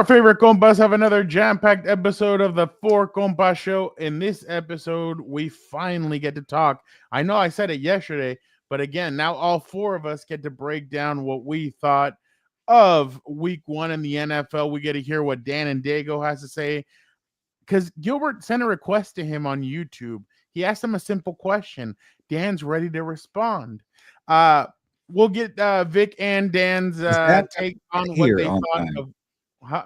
Our favorite compas have another jam-packed episode of the Four Compas show. In this episode, we finally get to talk. I know I said it yesterday, but again, now all four of us get to break down what we thought of week one in the NFL. We get to hear what Dan and Diego has to say because Gilbert sent a request to him on YouTube. He asked him a simple question. Dan's ready to respond. We'll get Vic and Dan's take on what they thought of.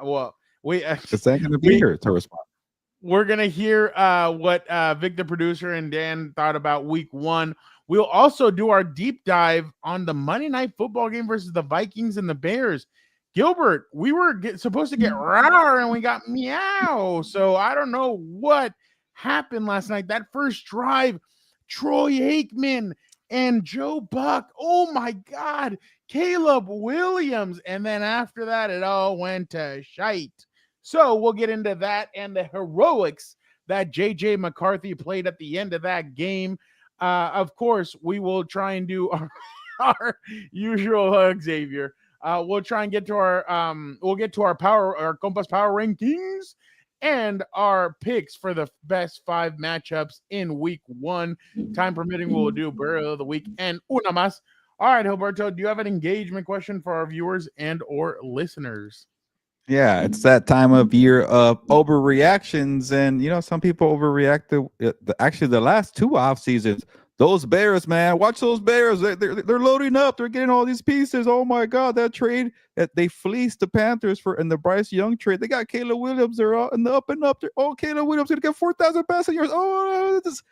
Well, is that going to be here to respond? We're gonna hear what Vic the Producer and Dan thought about week one. We'll also do our deep dive on the Monday Night Football game versus the Vikings and the Bears. Gilbert, we were supposed to get rawr and we got meow. So I don't know what happened last night. That first drive, Troy Aikman and Joe Buck. Oh my God, Caleb Williams. And then after that, it all went to shite. So we'll get into that and the heroics that J.J. McCarthy played at the end of that game. Of course, we will try and do our usual Xavier. We'll try and get to our Compas Power rankings and our picks for the best 5 matchups in week one. Time permitting, we'll do Burial of the Week and una más. All right, Heelberto, do you have an engagement question for our viewers and or listeners? Yeah, it's that time of year of overreactions, and some people overreact to actually the last 2 off seasons. Those Bears, man, watch those Bears. They're loading up. They're getting all these pieces. Oh my God, that trade that they fleeced the Panthers for in the Bryce Young trade. They got Caleb Williams. They're all in the up and up. Caleb Williams gonna get 4,000 passing yards. Oh, this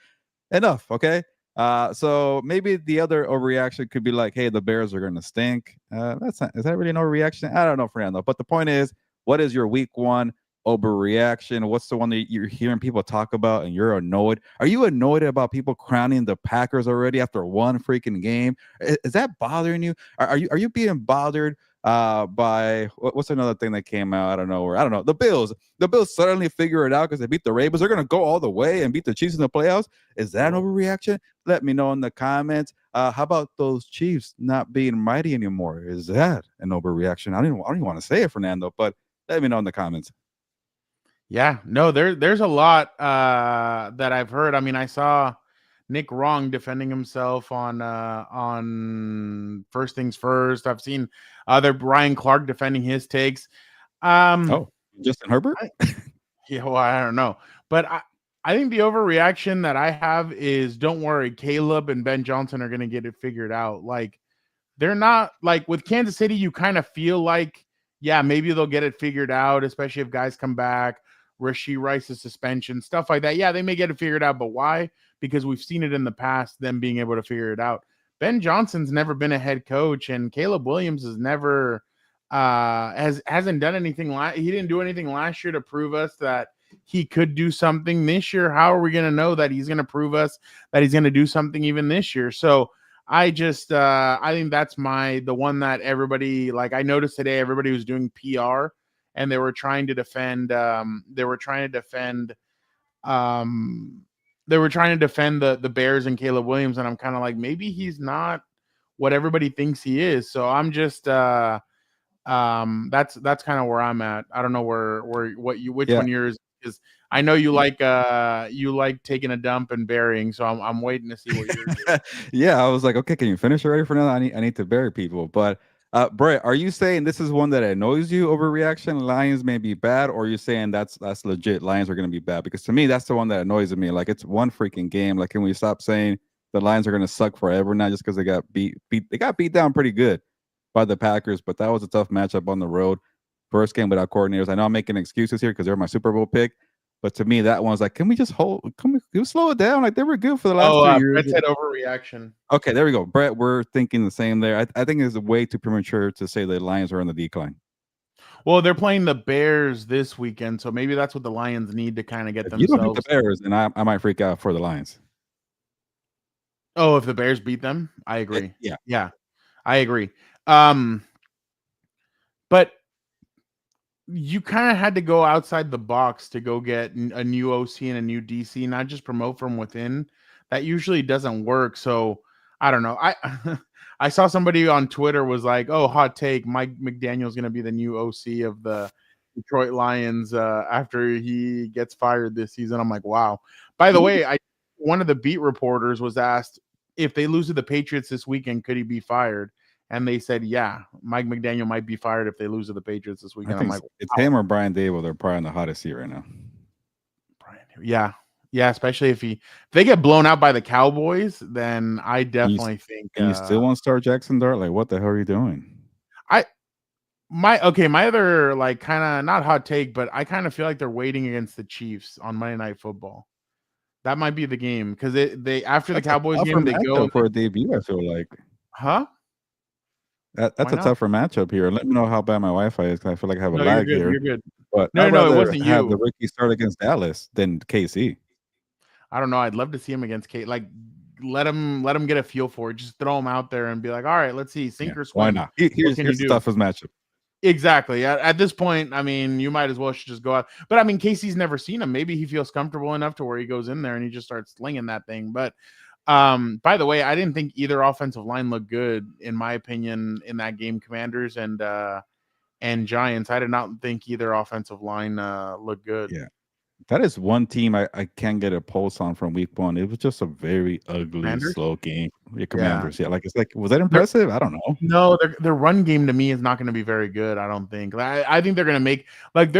enough. Okay. So maybe the other overreaction could be like, hey, the Bears are gonna stink. Is that really an overreaction? I don't know, Fernando. But the point is, what is your week one overreaction? What's the one that you're hearing people talk about and you're annoyed? Are you annoyed about people crowning the Packers already after one freaking game? Is that bothering you? Are you being bothered by what's another thing that came out? I don't know. The Bills suddenly figure it out because they beat the Ravens. They're going to go all the way and beat the Chiefs in the playoffs. Is that an overreaction? Let me know in the comments. How about those Chiefs not being mighty anymore? Is that an overreaction? I don't even want to say it, Fernando, but let me know in the comments. Yeah, no, there's a lot that I've heard. I mean, I saw Nick Wrong defending himself on First Things First. I've seen other Brian Clark defending his takes. Justin Herbert? I don't know. But I think the overreaction that I have is, don't worry, Caleb and Ben Johnson are going to get it figured out. Like, they're not, like, with Kansas City, you kind of feel like, yeah, maybe they'll get it figured out, especially if guys come back. Rashee Rice's suspension, stuff like that. Yeah, they may get it figured out, but why? Because we've seen it in the past, them being able to figure it out. Ben Johnson's never been a head coach, and Caleb Williams has never hasn't done anything. He didn't do anything last year to prove us that he could do something this year. How are we going to know that he's going to prove us that he's going to do something even this year? So I just I think that's the one that everybody, like, I noticed today everybody was doing PR. And they were trying to defend. They were trying to defend the Bears and Caleb Williams, and I'm kind of like, maybe he's not what everybody thinks he is. So I'm just that's kind of where I'm at. I don't know which one yours is. I know you like taking a dump and burying, so I'm waiting to see what yours is. Yeah, I was like, okay, can you finish already for now? I need to bury people, but. Brett, are you saying this is one that annoys you, overreaction? Lions may be bad, or are you saying that's legit? Lions are going to be bad? Because to me, that's the one that annoys me. Like, it's one freaking game. Like, can we stop saying the Lions are going to suck forever now just because they got beat? They got beat down pretty good by the Packers, but that was a tough matchup on the road. First game without coordinators. I know I'm making excuses here because they're my Super Bowl pick. But to me, that one's like, can we slow it down? Like, they were good for the last 2 years. Brett said overreaction. Okay, there we go. Brett, we're thinking the same there. I think it's way too premature to say the Lions are on the decline. Well, they're playing the Bears this weekend, so maybe that's what the Lions need to kind of get themselves. You don't beat the Bears, and I might freak out for the Lions. Oh, if the Bears beat them? I agree. Yeah, I agree. But you kind of had to go outside the box to go get a new OC and a new DC, not just promote from within. That usually doesn't work. So I don't know. I saw somebody on Twitter was like, "Oh, hot take! Mike McDaniel's going to be the new OC of the Detroit Lions after he gets fired this season. I'm like, wow. By the way, one of the beat reporters was asked if they lose to the Patriots this weekend, could he be fired? And they said, yeah, Mike McDaniel might be fired if they lose to the Patriots this weekend. I think I'm like, it's him or Brian Dable. They're probably in the hottest seat right now. Yeah. Yeah, especially if they get blown out by the Cowboys, then I definitely think. And you still want to start Jackson Dart? Like, what the hell are you doing? My other like kind of not hot take, but I kind of feel like they're waiting against the Chiefs on Monday Night Football. That might be the game because they after the Cowboys game they go for a debut. I feel like, huh? That's a tougher matchup here. Let me know how bad my Wi-Fi is because I feel like I have a lag here. You're good. But no, it wasn't have you. the rookie start against Dallas than KC. I don't know. I'd love to see him against Kate. Like, let him get a feel for it. Just throw him out there and be like, all right, let's see, sink or swim. Why not? Here's the toughest matchup. Exactly. At this point, I mean, you might as well just go out. But I mean, Casey's never seen him. Maybe he feels comfortable enough to where he goes in there and he just starts slinging that thing. But by the way, I didn't think either offensive line looked good, in my opinion, in that game. Commanders and Giants. I did not think either offensive line looked good. Yeah. That is one team I can't get a pulse on from week one. It was just a very ugly, slow game. Your Commanders, yeah. Like, it's like, was that impressive? I don't know. No, their run game to me is not going to be very good. I don't think. I think they're going to make like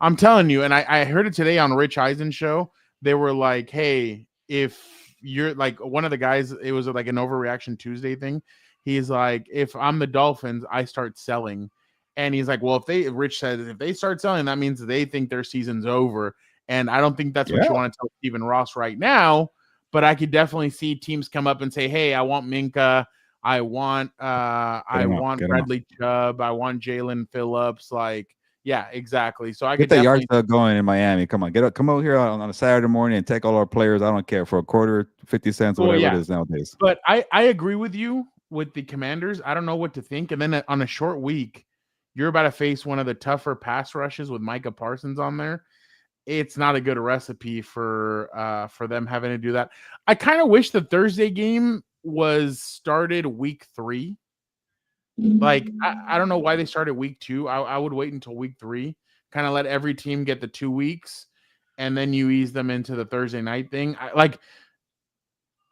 I'm telling you, and I heard it today on Rich Eisen's show. They were like, hey, if you're like one of the guys, it was like an overreaction Tuesday thing. He's like, if I'm the Dolphins, I start selling. And he's like, well, Rich says, if they start selling, that means they think their season's over. And I don't think that's what you want to tell Stephen Ross right now, but I could definitely see teams come up and say, hey, I want Minka. I want Bradley Chubb. I want Jalen Phillips. Like, yeah, exactly. So I get the yard sale going in Miami. Come on, come over here on a Saturday morning and take all our players. I don't care, for a quarter, 50 cents, whatever it is nowadays. But I agree with you with the Commanders. I don't know what to think. And then on a short week, you're about to face one of the tougher pass rushes with Micah Parsons on there. It's not a good recipe for them having to do that. I kind of wish the Thursday game was started week 3. Like, I don't know why they started week 2. I would wait until week 3, kind of let every team get the 2 weeks, and then you ease them into the Thursday night thing.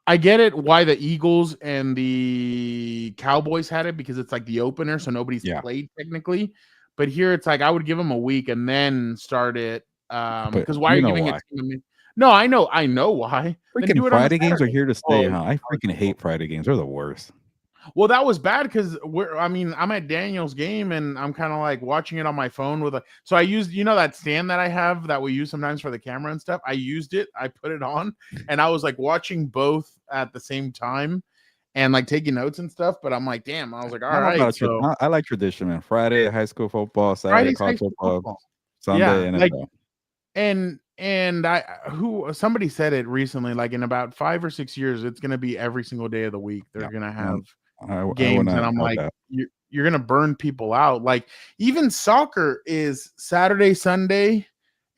I get it why the Eagles and the Cowboys had it, because it's like the opener, so nobody's played technically. But here it's like I would give them a week and then start it. Because why are you giving it to me? No, I know why. Freaking Friday games are here to stay, huh? I freaking hate Friday games. They're the worst. Well, that was bad because I'm at Daniel's game and I'm kind of like watching it on my phone with so I used, that stand that I have that we use sometimes for the camera and stuff. I used it, I put it on, and I was like watching both at the same time and like taking notes and stuff. But I'm like, damn, I was like, all right. So I like tradition, man. Friday, high school football, Saturday, college football, Sunday, NFL. And somebody said it recently, like in about 5 or 6 years, it's going to be every single day of the week. They're going to have games. And I'm like, you're going to burn people out. Like, even soccer is Saturday, Sunday,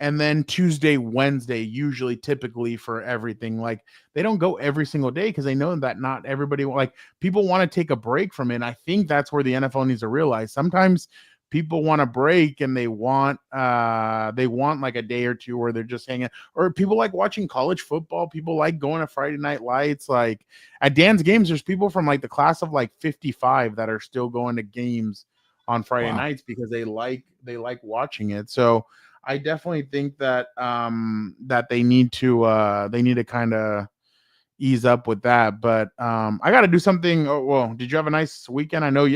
and then Tuesday, Wednesday, usually typically for everything. Like, they don't go every single day because they know that not everybody, like, people want to take a break from it. And I think that's where the NFL needs to realize sometimes people want a break and they want like a day or two where they're just hanging, or people like watching college football. People like going to Friday Night Lights. Like at Dan's games, there's people from like the class of like 55 that are still going to games on Friday nights because they like watching it. So I definitely think that that they need to kind of ease up with that. But I got to do something. Oh, well, did you have a nice weekend? I know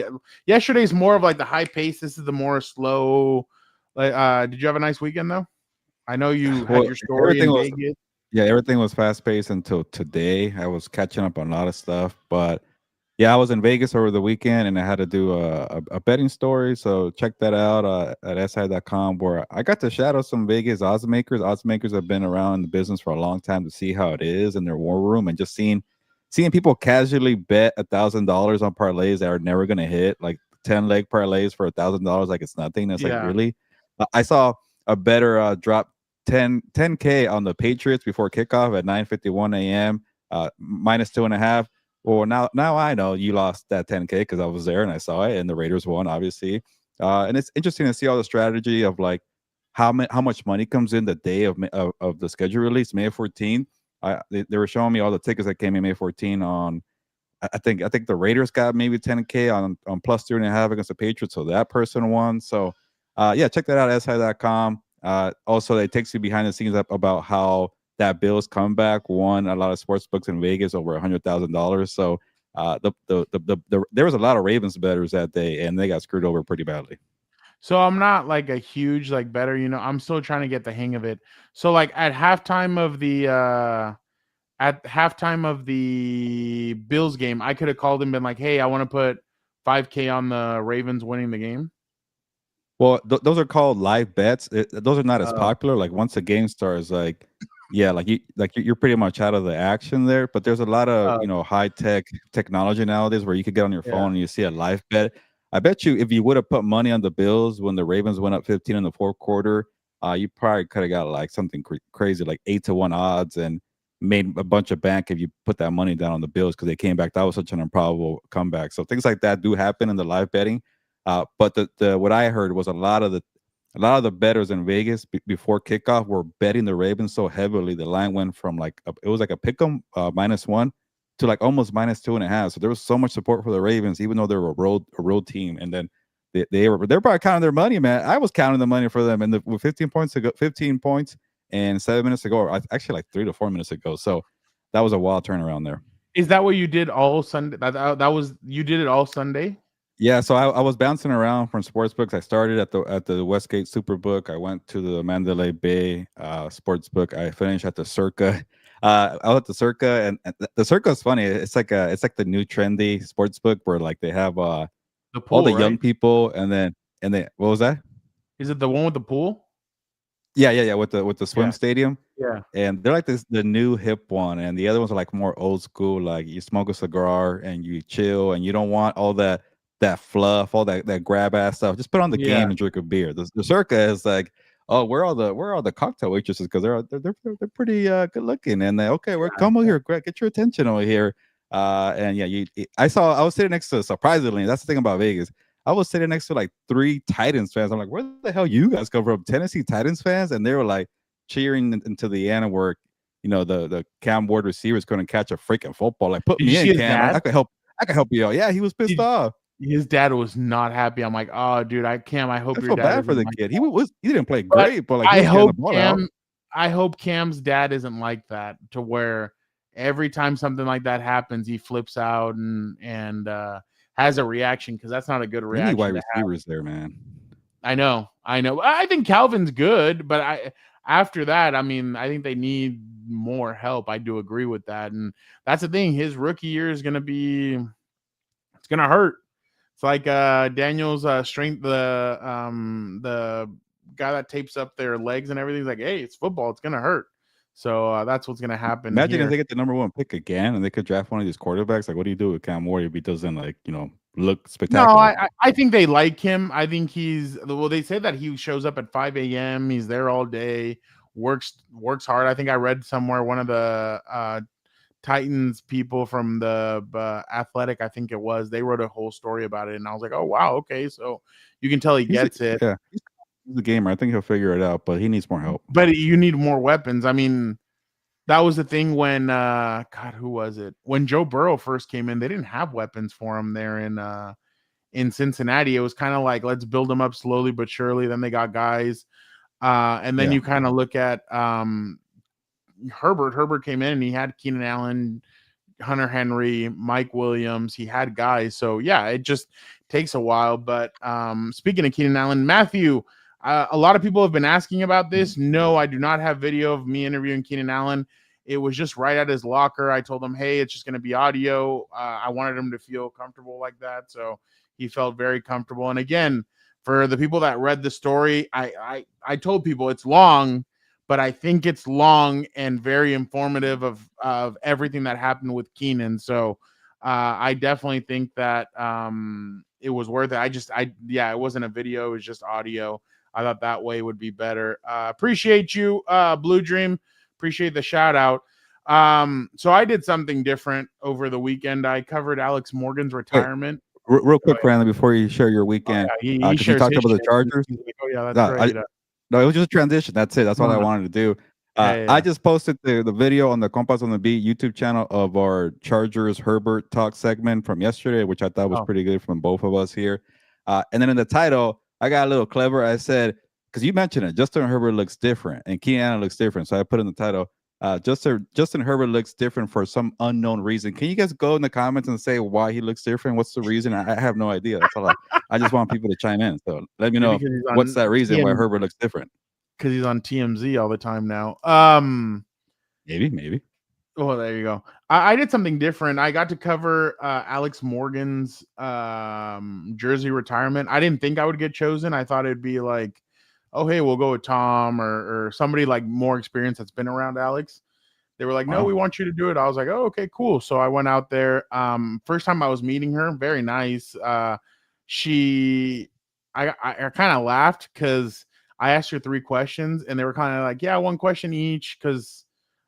yesterday's more of like the high pace. This is the more slow. Did you have a nice weekend though? I know you had your story in Vegas. Yeah, everything was fast paced until today. I was catching up on a lot of stuff, but yeah, I was in Vegas over the weekend and I had to do a betting story. So check that out at si.com, where I got to shadow some Vegas odds makers. Odds makers have been around in the business for a long time to see how it is in their war room, and just seeing people casually bet $1,000 on parlays that are never going to hit, like 10-leg parlays for $1,000, like it's nothing. That's like, really? I saw a better drop $10K on the Patriots before kickoff at 9:51 a.m. minus 2.5. Well, now I know you lost that $10K because I was there and I saw it, and the Raiders won, obviously. And it's interesting to see all the strategy of like how much money comes in the day of the schedule release, May 14th. They were showing me all the tickets that came in May 14 on. I think the Raiders got maybe 10K on plus 3.5 against the Patriots, so that person won. So yeah, check that out, si.com. Also, it takes you behind the scenes up about how that Bills comeback won a lot of sports books in Vegas over $100,000. So there was a lot of Ravens bettors that day, and they got screwed over pretty badly. So I'm not like a huge like better, I'm still trying to get the hang of it. So like at halftime of the Bills game, I could have called and been like, "Hey, I want to put 5K on the Ravens winning the game." Well, those are called live bets. Those are not as Oh. popular. Like once the game starts, like yeah, you're pretty much out of the action there. But there's a lot of high tech technology nowadays where you could get on your phone and you see a live bet. I bet you if you would have put money on the Bills when the Ravens went up 15 in the fourth quarter, you probably could have got like something crazy like 8-1 odds and made a bunch of bank if you put that money down on the Bills because they came back. That was such an improbable comeback. So things like that do happen in the live betting. But the what I heard was a lot of the bettors in Vegas before kickoff were betting the Ravens so heavily the line went from it was like a pick'em -1 to like almost -2.5. So there was so much support for the Ravens, even though they were a road team. And then they're probably counting their money, man. I was counting the money for them, and with 15 points ago, 15 points and 7 minutes ago, or actually like 3 to 4 minutes ago. So that was a wild turnaround there. Is that what you did all Sunday? That was you did it all Sunday? Yeah, so I was bouncing around from sports books. I started at the Westgate Superbook. I went to the Mandalay Bay sports book. I finished at the Circa. I was at the Circa, and the Circa is funny. It's like the new trendy sports book where like they have The pool, all the right? young people, and then what was that? Is it the one with the pool? Yeah, with the swim Yeah. stadium. Yeah. And they're like the new hip one, and the other ones are like more old school. Like you smoke a cigar and you chill, and you don't want all that fluff, all that grab ass stuff. Just put on the game and drink a beer. The Circa is like, oh, where are the cocktail waitresses because they're pretty good looking, and we're come over here, get your attention over here. And yeah, I was sitting next to, surprisingly, that's the thing about Vegas. I was sitting next to like 3 Titans fans. I'm like, where the hell you guys come from? Tennessee Titans fans, and they were like cheering into the end where the Cam Ward receivers couldn't catch a freaking football. Like, put me in, Cam. I could help you out. Yeah, he was pissed off. His dad was not happy. I'm like, oh, dude, I hope your feel dad bad for the kid. He didn't play great, but like I hope Cam's dad isn't like that to where every time something like that happens, he flips out and has a reaction because that's not a good reaction. You need wide receivers there, man. I know. I think Calvin's good, but after that, I mean, I think they need more help. I do agree with that, and that's the thing. His rookie year is gonna hurt. It's like Daniel's strength, the guy that tapes up their legs and everything. He's like, hey, it's football. It's gonna hurt. So that's what's gonna happen. Imagine if they get the number 1 pick again and they could draft one of these quarterbacks. Like, what do you do with Cam Ward if he doesn't look spectacular? No, I think they like him. I think they say that he shows up at 5 a.m. He's there all day, works hard. I think I read somewhere one of the Titans people from the Athletic, I think it was, they wrote a whole story about it, and I was like, oh wow, okay, so you can tell he gets it. Yeah, he's a gamer. I think he'll figure it out, but he needs more help. But you need more weapons. I mean, that was the thing when who was it? When Joe Burrow first came in, they didn't have weapons for him there in Cincinnati. It was kind of like, let's build them up slowly but surely. Then they got guys, and then you kind of look at Herbert came in and he had Keenan Allen, Hunter Henry, Mike Williams. He had guys. So yeah, it just takes a while. But speaking of Keenan Allen, Matthew, a lot of people have been asking about this. No, I do not have video of me interviewing Keenan Allen. It was just right at his locker. I told him, hey, it's just going to be audio. I wanted him to feel comfortable like that. So he felt very comfortable. And again, for the people that read the story, I told people it's long, but I think it's long and very informative of everything that happened with Keenan. So I definitely think that it was worth it. It wasn't a video. It was just audio. I thought that way would be better. Appreciate you, Blue Dream. Appreciate the shout out. So I did something different over the weekend. I covered Alex Morgan's retirement. real quick, Brandon, before you share your Oh, weekend, yeah, he because you shares talked his about the shit. Chargers. He's like, oh yeah, that's No, right. no, it was just a transition. That's it. That's all I wanted to do. Yeah. I just posted the video on the Compas on the Beat YouTube channel of our Chargers Herbert talk segment from yesterday, which I thought was pretty good from both of us here. And then in the title, I got a little clever. I said, because you mentioned it, Justin Herbert looks different and Keenan Allen looks different. So I put in the title, Justin Herbert looks different for some unknown reason. Can you guys go in the comments and say why he looks different? What's the reason? I have no idea. That's all I just want people to chime in. So let me know what's that reason why Herbert looks different. Because he's on TMZ all the time now. Maybe. Oh, there you go. I did something different. I got to cover Alex Morgan's jersey retirement. I didn't think I would get chosen. I thought it'd be like, oh, hey, we'll go with Tom or somebody like more experienced that's been around Alex. They were like, no, we want you to do it. I was like, oh, okay, cool. So I went out there. First time I was meeting her, very nice. I kind of laughed because I asked her 3 questions and they were kind of like, yeah, 1 question each. Cause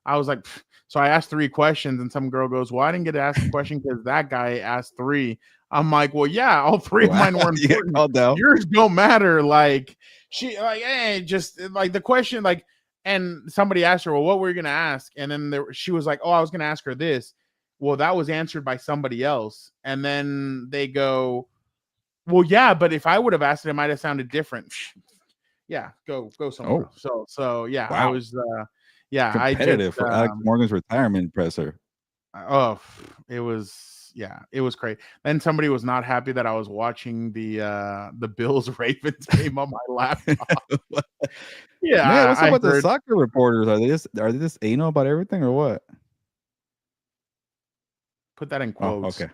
I was like, pfft. So I asked 3 questions and some girl goes, well, I didn't get to ask a question because that guy asked 3. I'm like, well, yeah, all 3 of mine were important. Yours don't matter. Like she like, hey, just like the question, like, and somebody asked her, well, what were you going to ask? And then she was like, oh, I was going to ask her this. Well, that was answered by somebody else. And then they go, well, yeah, but if I would have asked it, it might have sounded different. Yeah, go somewhere. So yeah, wow. I was competitive for Alex Morgan's retirement presser. Oh, it was great. Then somebody was not happy that I was watching the Bills Ravens game on my laptop. Yeah, man, what's up with the soccer reporters? Are they just anal about everything or what? Put that in quotes. Okay.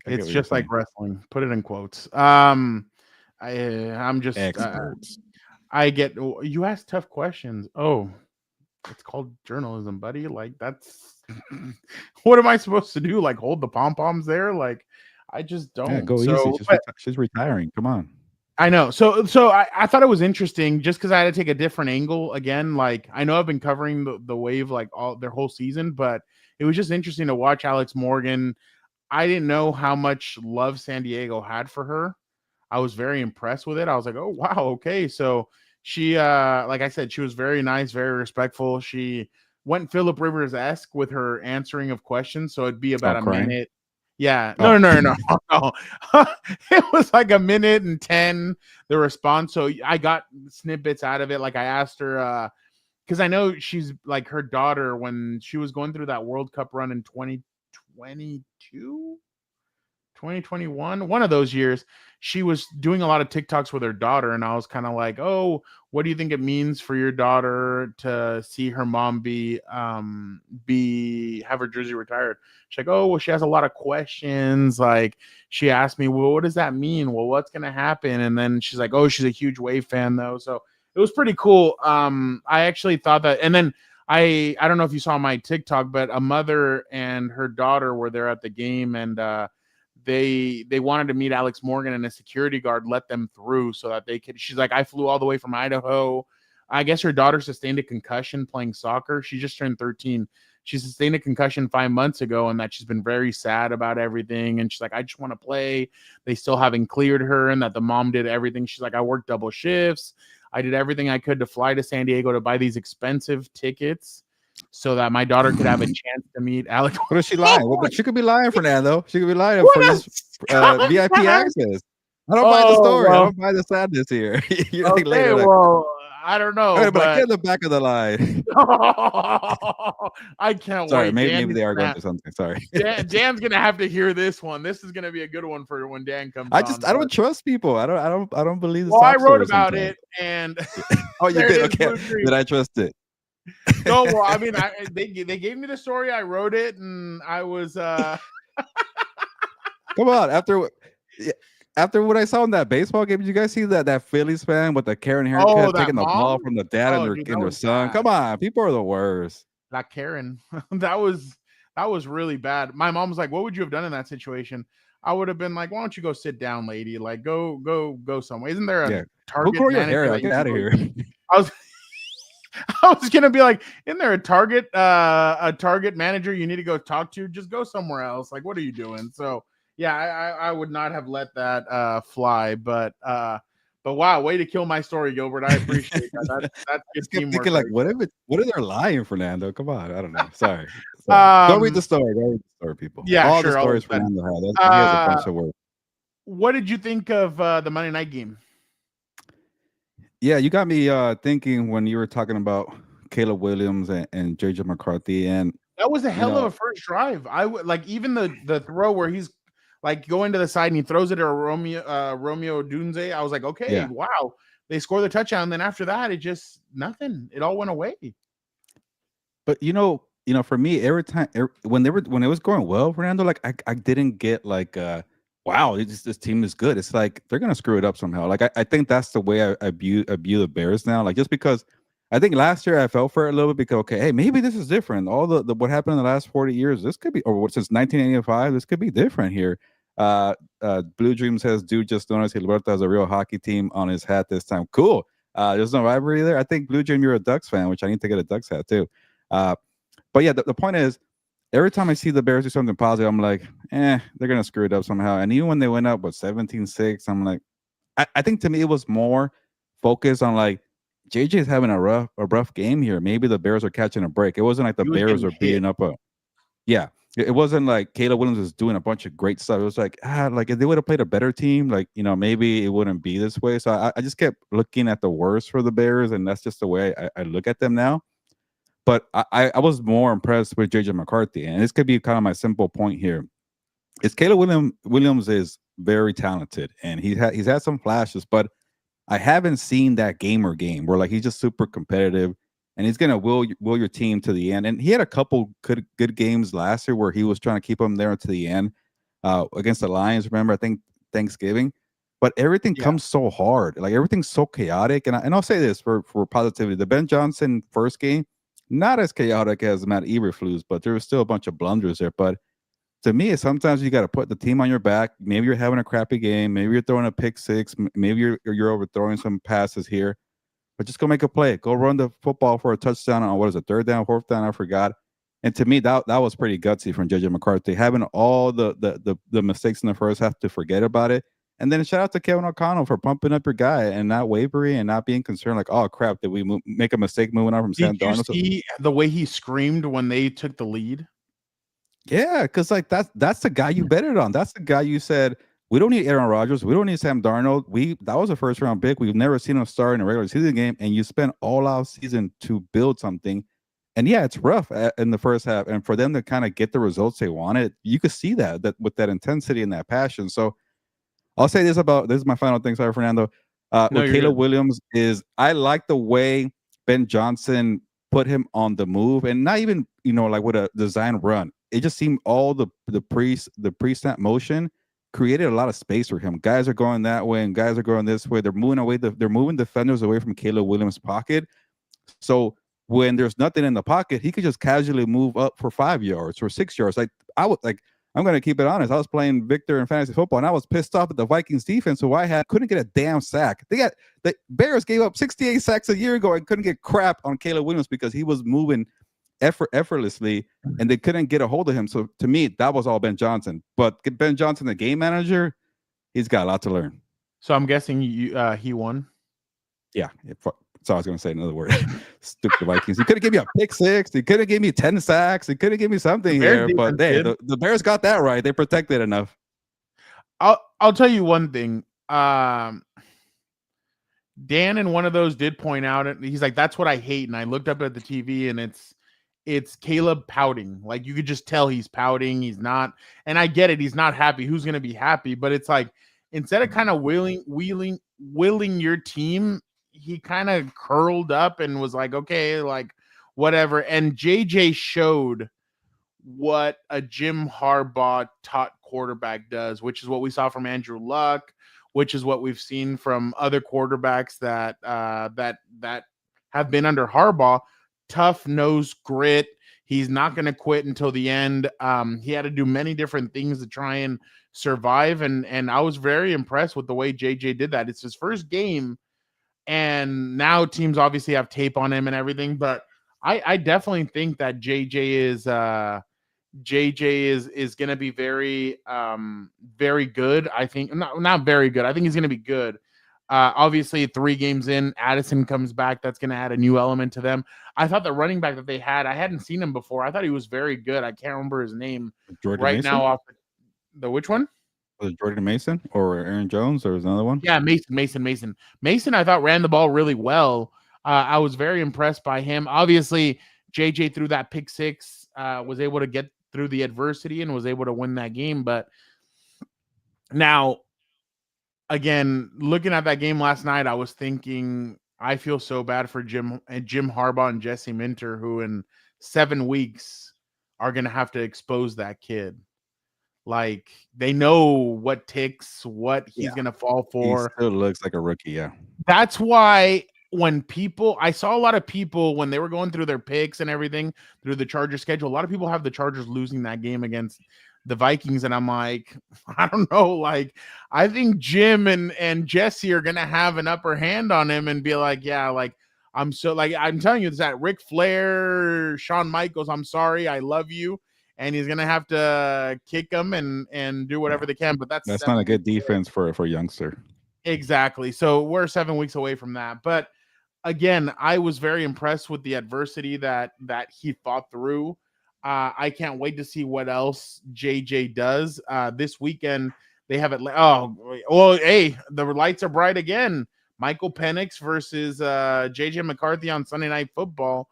It's just like wrestling. Put it in quotes. I'm just experts. I get you ask tough questions. Oh, it's called journalism, buddy. Like that's what am I supposed to do? Like hold the pom-poms there? Like I just don't. Yeah, go easy. She's retiring. Come on. I know. So I thought it was interesting just because I had to take a different angle again. Like I know I've been covering the Wave like all their whole season, but it was just interesting to watch Alex Morgan. I didn't know how much love San Diego had for her. I was very impressed with it. I was like, oh wow, okay. So she like I said, she was very nice, very respectful. She went Phillip Rivers-esque with her answering of questions. So it'd be about a minute. Yeah. No. It was like a minute and 10 the response. So I got snippets out of it. Like I asked her because I know she's like her daughter when she was going through that World Cup run in 2021, one of those years, she was doing a lot of TikToks with her daughter, and I was kind of like, oh, what do you think it means for your daughter to see her mom have her jersey retired? She's like, oh, well, she has a lot of questions. Like she asked me, well, what does that mean? Well, what's gonna happen? And then she's like, oh, she's a huge Wave fan though. So it was pretty cool. I actually thought that, and then I don't know if you saw my TikTok, but a mother and her daughter were there at the game, and they wanted to meet Alex Morgan, and a security guard let them through so that they could. She's like, I flew all the way from Idaho. I guess her daughter sustained a concussion playing soccer. She just turned 13. She sustained a concussion 5 months ago, and that she's been very sad about everything. And she's like, I just want to play. They still haven't cleared her, and that the mom did everything. She's like, I worked double shifts. I did everything I could to fly to San Diego to buy these expensive tickets so that my daughter could have a chance to meet Alex. What is she lying? Well, but she could be lying for that, though. She could be lying for this VIP access. I don't buy the story. Well, I don't buy the sadness here. Okay, well, I don't know. Right, but I get in the back of the line. I can't Sorry, wait. maybe they are going to something. Sorry. Dan's gonna have to hear this one. This is gonna be a good one for when Dan comes. I don't trust people. I don't believe. Well, I wrote about it, and oh, you did. Okay, did I trust it? No, well, I mean, they gave me the story. I wrote it, and I was. Come on, after what I saw in that baseball game, did you guys see that Phillies fan with the Karen haircut taking the ball from the dad and their son? Bad. Come on, people are the worst. That Karen, that was really bad. My mom was like, "What would you have done in that situation?" I would have been like, "Why don't you go sit down, lady? Like, go somewhere. Isn't there a Target manager? Like, get out of here." I was gonna be like, "Isn't there a Target manager you need to go talk to? Just go somewhere else. Like, what are you doing?" So Yeah, I would not have let that fly, but wow, way to kill my story, Gilbert. I appreciate that. That's I good just kept teamwork thinking, like, right what if they're lying, Fernando? Come on, I don't know. Sorry. there. Go read the story. Go read the story, people. Yeah, All the sure, I'll stories let that. Fernando has. He has a bunch of work. What did you think of the Monday night game? Yeah, you got me thinking when you were talking about Caleb Williams and JJ McCarthy, and That was a you hell of know, a first drive. I would like even the throw where he's like going to the side and he throws it to Romeo Dunze. I was like, okay, yeah. wow. They score the touchdown. And then after that, it just nothing. It all went away. But for me, every time when it was going well, Fernando, like I didn't get like wow, this team is good. It's like they're gonna screw it up somehow. Like I think that's the way I view the Bears now. Like just because I think last year I fell for it a little bit because okay, hey, maybe this is different. All the what happened in the last 40 years, this could be since 1985, this could be different here. Blue Dream says, dude, just noticed Heelberto has a real hockey team on his hat this time. Cool. There's no rivalry there. I think Blue Dream, you're a Ducks fan, which I need to get a Ducks hat too. Uh, but yeah, the point is, every time I see the Bears do something positive, I'm like, they're gonna screw it up somehow. And even when they went up with 17-6, I'm like, I think to me it was more focused on like JJ is having a rough game here. Maybe the Bears are catching a break. It wasn't like the He was Bears getting are hit. beating up a yeah. It wasn't like Caleb Williams was doing a bunch of great stuff. It was like like if they would have played a better team, like maybe it wouldn't be this way. So I just kept looking at the worst for the Bears, and that's just the way I look at them now. But I was more impressed with JJ McCarthy, and this could be kind of my simple point here. Is Caleb Williams is very talented, and he's had some flashes, but I haven't seen that gamer game where like he's just super competitive, and he's gonna will your team to the end. And he had a couple good games last year where he was trying to keep them there to the end against the Lions. Remember, I think Thanksgiving. But everything Yeah. comes so hard, like everything's so chaotic. And I'll say this for positivity: the Ben Johnson first game, not as chaotic as Matt Eberflus, but there was still a bunch of blunders there. But to me, sometimes you got to put the team on your back. Maybe you're having a crappy game. Maybe you're throwing a pick six. Maybe you're overthrowing some passes here. But just go make a play. Go run the football for a touchdown on what is it, third down, fourth down? I forgot. And to me, that was pretty gutsy from JJ McCarthy, having all the mistakes in the first half to forget about it. And then shout out to Kevin O'Connell for pumping up your guy and not wavering and not being concerned like, oh crap, did we make a mistake moving on from Sam Did you Darnold? see the way he screamed when they took the lead? Yeah, because like that's the guy you betted on. That's the guy you said we don't need Aaron Rodgers, we don't need Sam Darnold. That was a first round pick. We've never seen him start in a regular season game, and you spent all out season to build something. And yeah, it's rough in the first half, and for them to kind of get the results they wanted, you could see that with that intensity and that passion. So I'll say this is my final thing. Sorry, Fernando. No, With you're Caleb good. Williams is I like the way Ben Johnson put him on the move, and not even like with a design run. It just seemed all the pre-snap motion created a lot of space for him. Guys are going that way, and guys are going this way. They're moving away. They're moving defenders away from Caleb Williams' pocket. So when there's nothing in the pocket, he could just casually move up for 5 yards or 6 yards. Like I would like. I'm going to keep it honest. I was playing Victor in fantasy football, and I was pissed off at the Vikings defense, who couldn't get a damn sack. The Bears gave up 68 sacks a year ago and couldn't get crap on Caleb Williams because he was moving effortlessly, and they couldn't get a hold of him. So to me, that was all Ben Johnson. But Ben Johnson, the game manager, he's got a lot to learn. So I'm guessing he won. Yeah. So I was going to say another word. Stupid Vikings. He could have given me a pick six. He could have given me 10 sacks. He could have given me something here. But hey, the Bears got that right. They protected enough. I'll tell you one thing. Dan in one of those did point out, and he's like, "That's what I hate." And I looked up at the TV, and it's Caleb pouting. Like you could just tell he's pouting. He's not, and I get it. He's not happy. Who's going to be happy? But it's like instead of kind of willing your team, he kind of curled up and was like, okay, like whatever. And JJ showed what a Jim Harbaugh taught quarterback does, which is what we saw from Andrew Luck, which is what we've seen from other quarterbacks that have been under Harbaugh. Tough nose grit. He's not going to quit until the end. He had to do many different things to try and survive, and I was very impressed with the way JJ did that. It's his first game, and now teams obviously have tape on him and everything, but I definitely think that JJ is JJ is going to be very very good. I think not very good. I think he's going to be good. Obviously, 3 games in, Addison comes back. That's going to add a new element to them. I thought the running back that they had, I hadn't seen him before. I thought he was very good. I can't remember his name Jordan right Mason? now. Off the which one? Was it Jordan Mason or Aaron Jones, or was another one? Yeah, Mason. I thought ran the ball really well. I was very impressed by him. Obviously, JJ threw that pick 6, was able to get through the adversity and was able to win that game. But now, again, looking at that game last night, I was thinking, I feel so bad for Jim Harbaugh and Jesse Minter, who in 7 weeks are going to have to expose that kid. Like, they know what ticks, what he's going to fall for. He still looks like a rookie, yeah. That's why when I saw a lot of people when they were going through their picks and everything through the Chargers schedule, a lot of people have the Chargers losing that game against the Vikings. And I'm like, I don't know. Like, I think Jim and Jesse are going to have an upper hand on him and be like, yeah, like, I'm telling you that Ric Flair, Shawn Michaels, I'm sorry, I love you. And he's going to have to kick them and do whatever they can. But that's not a good defense for a youngster. Exactly. So we're 7 weeks away from that. But again, I was very impressed with the adversity that he fought through. I can't wait to see what else JJ does. This weekend, they have it. Hey, the lights are bright again. Michael Penix versus JJ McCarthy on Sunday Night Football.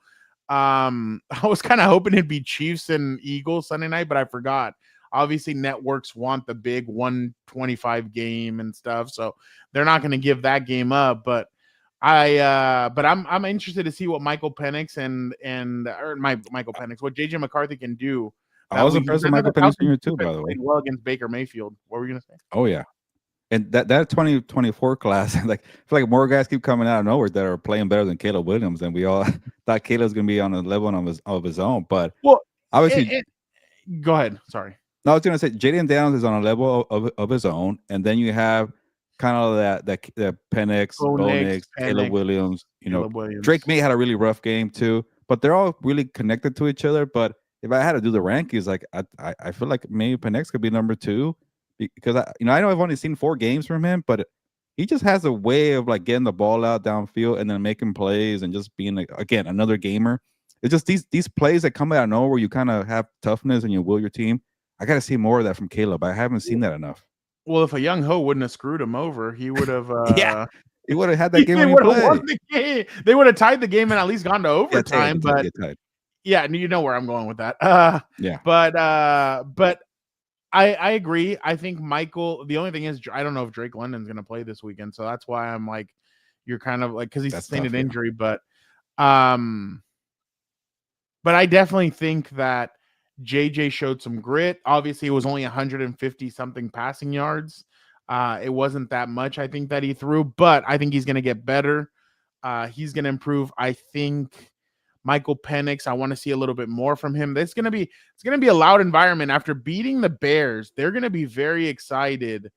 I was kind of hoping it'd be Chiefs and Eagles Sunday night, but I forgot. Obviously, networks want the big 125 game and stuff, so they're not going to give that game up. But I'm interested to see what Michael Penix Michael Penix, what JJ McCarthy can do. I was impressed with Michael Penix Jr. too, by the way. Well against Baker Mayfield. What were you going to say? Oh yeah. And that 2024 class, like I feel like more guys keep coming out of nowhere that are playing better than Caleb Williams, and we all thought Caleb's gonna be on a level of his own. But obviously, go ahead. Sorry. No, I was gonna say Jaden Downs is on a level of his own, and then you have kind of that Penix, Caleb Williams. Drake May had a really rough game too, but they're all really connected to each other. But if I had to do the rankings, like I feel like maybe Penix could be number 2. Because I know I've only seen 4 games from him, but he just has a way of like getting the ball out downfield and then making plays and just being again another gamer. It's just these plays that come out of nowhere where you kind of have toughness and you will your team. I got to see more of that from Caleb. I haven't seen that enough. Well, if a young Ho wouldn't have screwed him over, he would have. Yeah, he would have had that game. They would have won the game. They would have tied the game and at least gone to overtime. Tied. Yeah, you know where I'm going with that. Yeah, but. I agree. I think Michael, the only thing is, I don't know if Drake London's going to play this weekend. So that's why I'm like, you're kind of like, because he's sustained an injury. But I definitely think that JJ showed some grit. Obviously, it was only 150 something passing yards. It wasn't that much, I think, that he threw, but I think he's going to get better. He's going to improve. I think Michael Penix, I want to see a little bit more from him. It's going to be a loud environment after beating the Bears. They're going to be very excited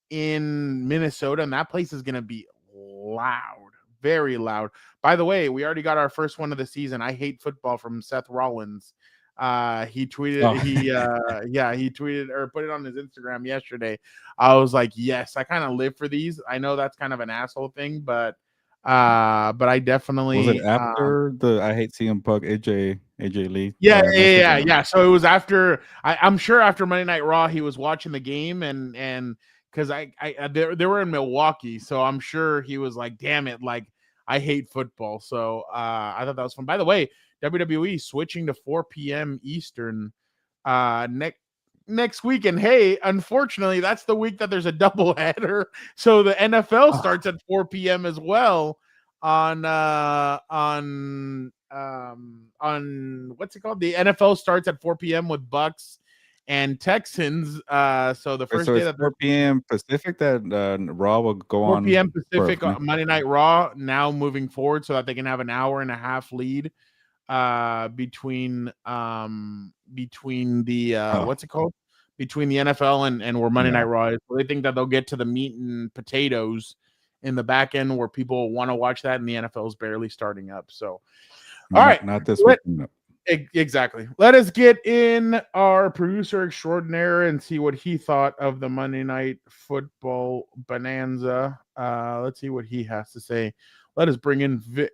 in Minnesota, and that place is going to be loud, very loud. By the way, we already got our first one of the season. I hate football from Seth Rollins. He tweeted, he tweeted or put it on his Instagram yesterday. I was like, yes, I kind of live for these. I know that's kind of an asshole thing, but I definitely was it after the I hate CM Punk AJ Lee. Yeah. So it was after I'm sure after Monday Night Raw he was watching the game and because they were in Milwaukee, so I'm sure he was like, damn it, like I hate football. So I thought that was fun. By the way, WWE switching to 4 p.m. Eastern next week, and hey, unfortunately, that's the week that there's a doubleheader. So the NFL starts at 4 p.m. as well on what's it called? The NFL starts at 4 p.m. with Bucks and Texans. So the first day that 4 p.m. Pacific that Raw will go 4 on. 4 p.m. Pacific Monday Night Raw now moving forward so that they can have an hour and a half lead between the what's it called? Between the NFL and where Monday Night Raw is. So they think that they'll get to the meat and potatoes in the back end where people want to watch that, and the NFL is barely starting up. So all right. Not this week. No. Exactly. Let us get in our producer extraordinaire and see what he thought of the Monday Night Football bonanza. Let's see what he has to say. Let us bring in Vic.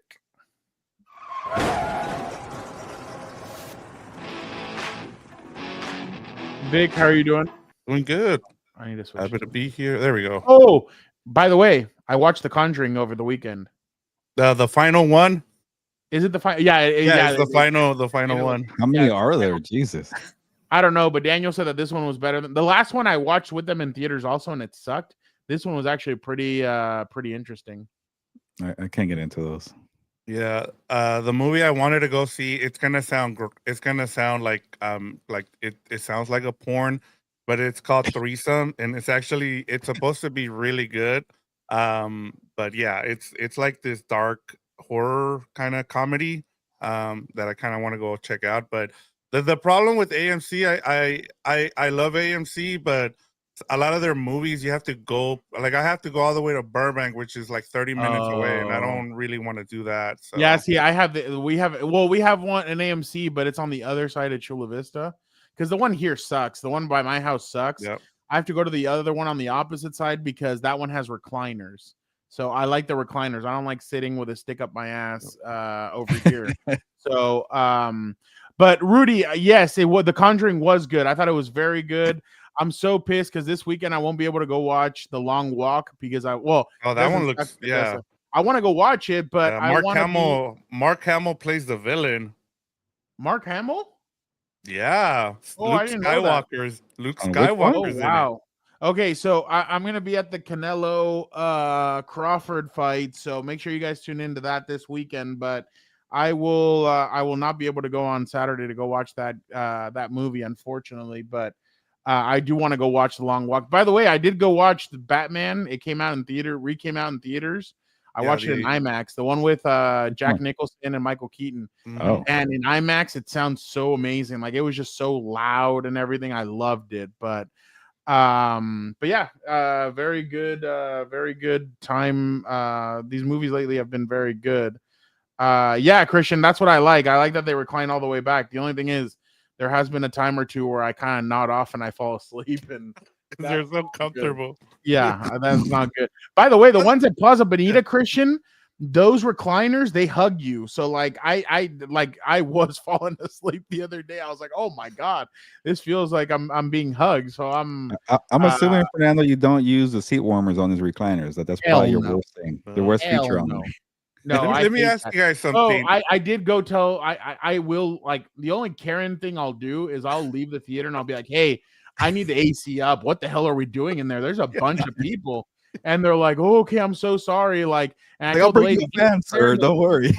Vic, how are you doing? Doing good. I need to switch. Happy to be here. There we go. Oh, by the way, I watched The Conjuring over the weekend. The final one. Is it the final? Yeah, It's the final one. How many are there? Jesus. I don't know, but Daniel said that this one was better than the last one I watched with them in theaters also, and it sucked. This one was actually pretty interesting. I can't get into those. Yeah, the movie I wanted to go see. It's gonna sound like it sounds like a porn, but it's called Threesome, and it's supposed to be really good. But yeah, it's like this dark horror kind of comedy that I kind of want to go check out. But the problem with AMC, I love AMC, but a lot of their movies you have to go, like I have to go all the way to Burbank, which is like 30 minutes away, and I don't really want to do that. So yeah, see, we have one in AMC, but it's on the other side of Chula Vista because the one here sucks. The one by my house sucks. Yep. I have to go to the other one on the opposite side because that one has recliners. So I like the recliners. I don't like sitting with a stick up my ass over here. So but Rudy, yes, The Conjuring was good. I thought it was very good. I'm so pissed because this weekend I won't be able to go watch The Long Walk because that one looks I want to go watch it, but Mark Hamill plays the villain. Mark Hamill? Yeah. I didn't know that. Luke Skywalker's in it. Wow. Okay, so I'm gonna be at the Canelo Crawford fight, so make sure you guys tune into that this weekend. But I will not be able to go on Saturday to go watch that movie, unfortunately. But I do want to go watch The Long Walk. By the way, I did go watch the Batman. It came out in theaters. I watched it in IMAX, the one with Jack Nicholson and Michael Keaton. Oh. And in IMAX, it sounds so amazing. Like it was just so loud and everything. I loved it. But yeah, very good time. These movies lately have been very good. Yeah, Christian, that's what I like. I like that they recline all the way back. The only thing is there has been a time or two where I kind of nod off and I fall asleep and they're so comfortable. Yeah, that's not good. By the way, the ones at Plaza Bonita, Christian, those recliners, they hug you. So like I was falling asleep the other day. I was like, oh my God, this feels like I'm being hugged. So I'm assuming, Fernando, you don't use the seat warmers on these recliners. That's probably your worst thing. The worst feature on them. No, let me ask you guys something. Oh, I did go tell I will, like, the only Karen thing I'll do is I'll leave the theater and I'll be like, hey, I need the AC up. What the hell are we doing in there? There's a bunch of people. And they're like, oh, okay, I'm so sorry. Like, and I'll bring you a fan, sir. Don't worry.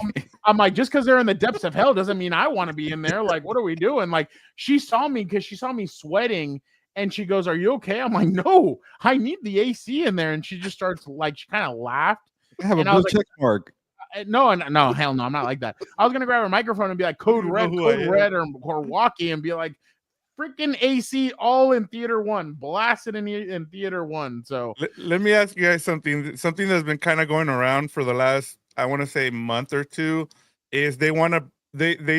I'm like, just because they're in the depths of hell doesn't mean I want to be in there. Like, what are we doing? Like, she saw me because she saw me sweating and she goes, are you okay? I'm like, no, I need the AC in there. And she just starts, like, she kind of laughed. I have a blue check mark. No, hell no, I'm not like that. I was gonna grab a microphone and be like, code red, or walkie, and be like, freaking AC all in theater one, blasted in theater one. So let me ask you guys something that's been kind of going around for the last, I want to say, month or two, is they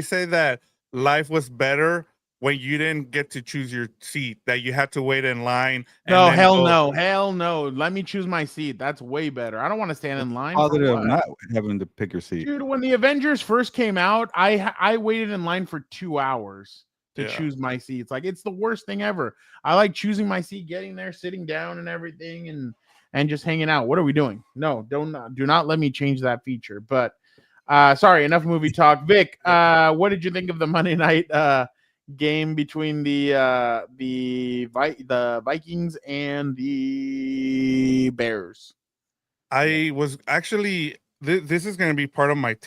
say that life was better when you didn't get to choose your seat, that you had to wait in line. No, hell no. Let me choose my seat. That's way better. I don't want to stand in line. Positive, not having to pick your seat. Dude, when the Avengers first came out, I waited in line for 2 hours to choose my seats. Like, it's the worst thing ever. I like choosing my seat, getting there, sitting down and everything, and just hanging out. What are we doing? No, do not let me change that feature. But sorry, enough movie talk. Vic, what did you think of the Monday night game between the Vikings and the Bears? I was actually this is going to be part of my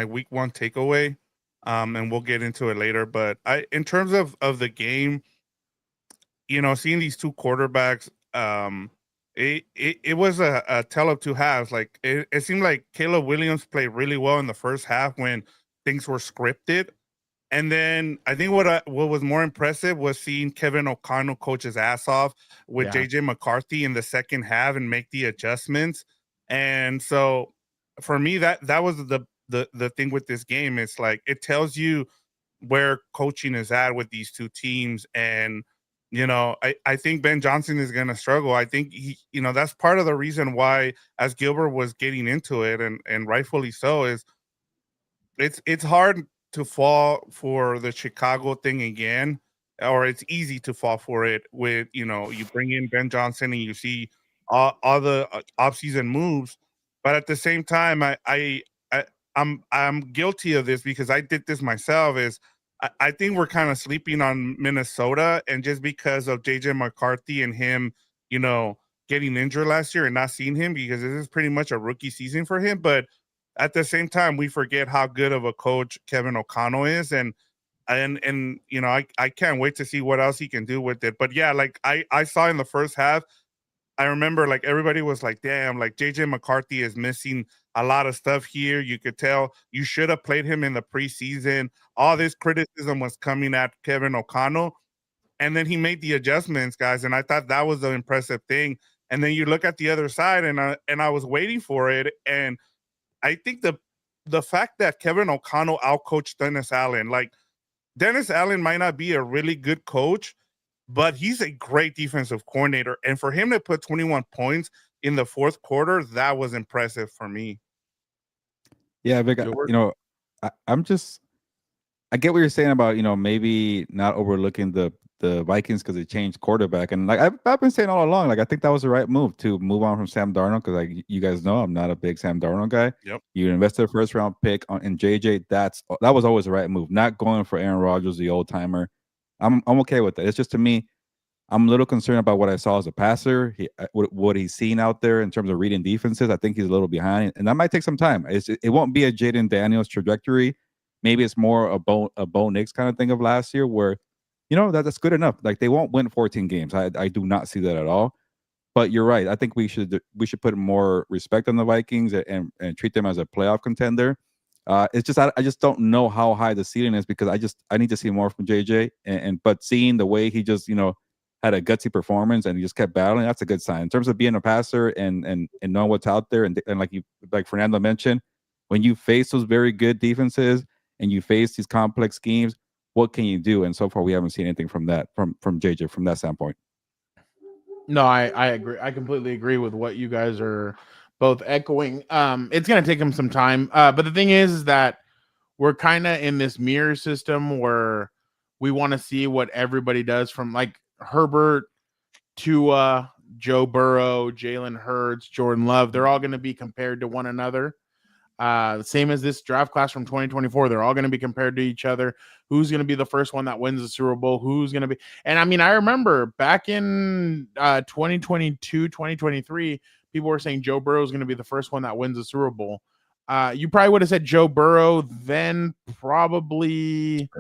week one takeaway, and we'll get into it later. But in terms of the game, seeing these two quarterbacks, it was a tale of two halves. Like it seemed like Caleb Williams played really well in the first half when things were scripted. And then I think what was more impressive was seeing Kevin O'Connell coach his ass off with JJ McCarthy in the second half and make the adjustments. And so for me, that was the thing with this game. It's like it tells you where coaching is at with these two teams. And, I think Ben Johnson is going to struggle. I think that's part of the reason why, as Gilbert was getting into it, and rightfully so, is it's hard to fall for the Chicago thing again, or it's easy to fall for it with, you bring in Ben Johnson and you see all the offseason moves. But at the same time, I'm guilty of this because I did this myself. I think we're kind of sleeping on Minnesota, and just because of JJ McCarthy and him, getting injured last year and not seeing him, because this is pretty much a rookie season for him. But at the same time, we forget how good of a coach Kevin O'Connell is, and I can't wait to see what else he can do with it. But yeah, like I saw in the first half, I remember like everybody was like, damn, like JJ McCarthy is missing a lot of stuff here. You could tell you should have played him in the preseason. All this criticism was coming at Kevin O'Connell. And then he made the adjustments, guys. And I thought that was the impressive thing. And then you look at the other side, and I was waiting for it. And I think the fact that Kevin O'Connell outcoached Dennis Allen, like Dennis Allen might not be a really good coach, but he's a great defensive coordinator. And for him to put 21 points in the fourth quarter, that was impressive for me. Yeah, Vic, I get what you're saying about, maybe not overlooking the Vikings because they changed quarterback. And like I've been saying all along, like I think that was the right move to move on from Sam Darnold, because like you guys know I'm not a big Sam Darnold guy. Yep. You invested a first round pick in JJ. That was always the right move. Not going for Aaron Rodgers, the old timer. I'm okay with that. It's just, to me, I'm a little concerned about what I saw as a passer. What he's seen out there in terms of reading defenses. I think he's a little behind, and that might take some time. It won't be a Jaden Daniels trajectory. Maybe it's more a Bo Nix kind of thing of last year, where that's good enough. Like they won't win 14 games. I do not see that at all. But you're right. I think we should put more respect on the Vikings and treat them as a playoff contender. It's just I just don't know how high the ceiling is, because I need to see more from JJ. But seeing the way he just had a gutsy performance and he just kept battling, that's a good sign in terms of being a passer and knowing what's out there. And like Fernando mentioned, when you face those very good defenses and you face these complex schemes, what can you do? And so far, we haven't seen anything from that from JJ from that standpoint. No, I agree. I completely agree with what you guys are both echoing. It's going to take him some time. But the thing is that we're kind of in this mirror system where we want to see what everybody does, from like Herbert, Tua, Joe Burrow, Jalen Hurts, Jordan Love. They're all going to be compared to one another. Same as this draft class from 2024. They're all going to be compared to each other. Who's going to be the first one that wins the Super Bowl? Who's going to be? And I mean, I remember back in 2022, 2023, people were saying Joe Burrow is going to be the first one that wins the Super Bowl. You probably would have said Joe Burrow then, probably.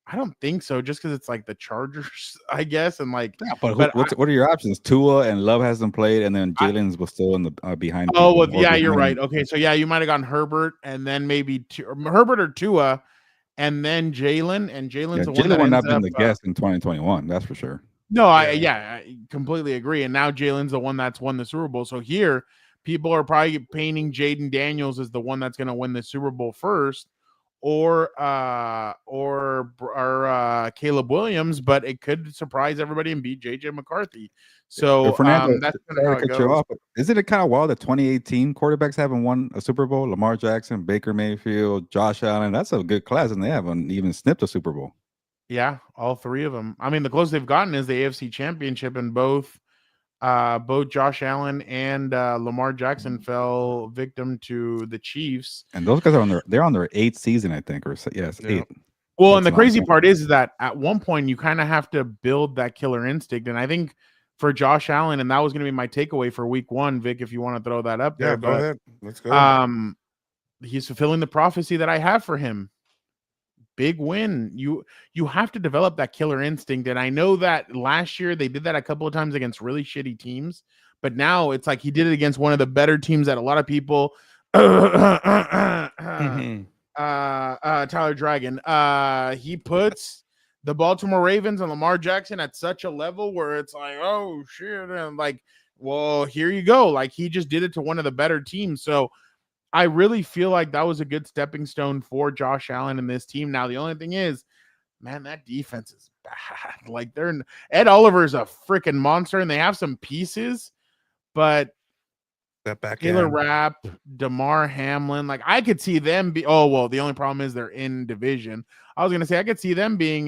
I don't think so, just because it's like the Chargers, I guess, and like. Yeah, but what are your options? Tua and Love hasn't played, and then Jalen's was still in the behind. Oh well, yeah, you're right. Okay, so yeah, you might have gone Herbert, and then maybe Herbert or Tua, and then Jalen, and Jalen's the one that would not been the guest in 2021. That's for sure. No, I completely agree. And now Jalen's the one that's won the Super Bowl. So here, people are probably painting Jaden Daniels as the one that's going to win the Super Bowl first, or Caleb Williams, but it could surprise everybody and beat JJ McCarthy. So Fernando, that's kind of how it goes. Isn't it kind of wild that 2018 quarterbacks haven't won a Super Bowl? Lamar Jackson, Baker Mayfield, Josh Allen. That's a good class, and they haven't even snipped a Super Bowl. Yeah, all three of them. I mean, the closest they've gotten is the AFC Championship, and both Josh Allen and Lamar Jackson fell victim to the Chiefs. And those guys are on their eighth season, I think, or yes, yeah. 8. Well, that's and the crazy part is that at one point you kind of have to build that killer instinct, and I think for Josh Allen, and that was going to be my takeaway for Week 1, Vic, if you want to throw that up there. Yeah, go ahead. Let's go. He's fulfilling the prophecy that I have for him. Big win. You have to develop that killer instinct. And I know that last year they did that a couple of times against really shitty teams, but now it's like he did it against one of the better teams that a lot of people Tyler Dragon. He puts the Baltimore Ravens and Lamar Jackson at such a level where it's like, oh shit, and like, well, here you go. Like he just did it to one of the better teams. So I really feel like that was a good stepping stone for Josh Allen and this team. Now, the only thing is, man, that defense is bad. Like Ed Oliver's a freaking monster, and they have some pieces, but that back Taylor end. Rapp, DeMar Hamlin, like I could see them be. Oh well, the only problem is they're in division. I was gonna say I could see them being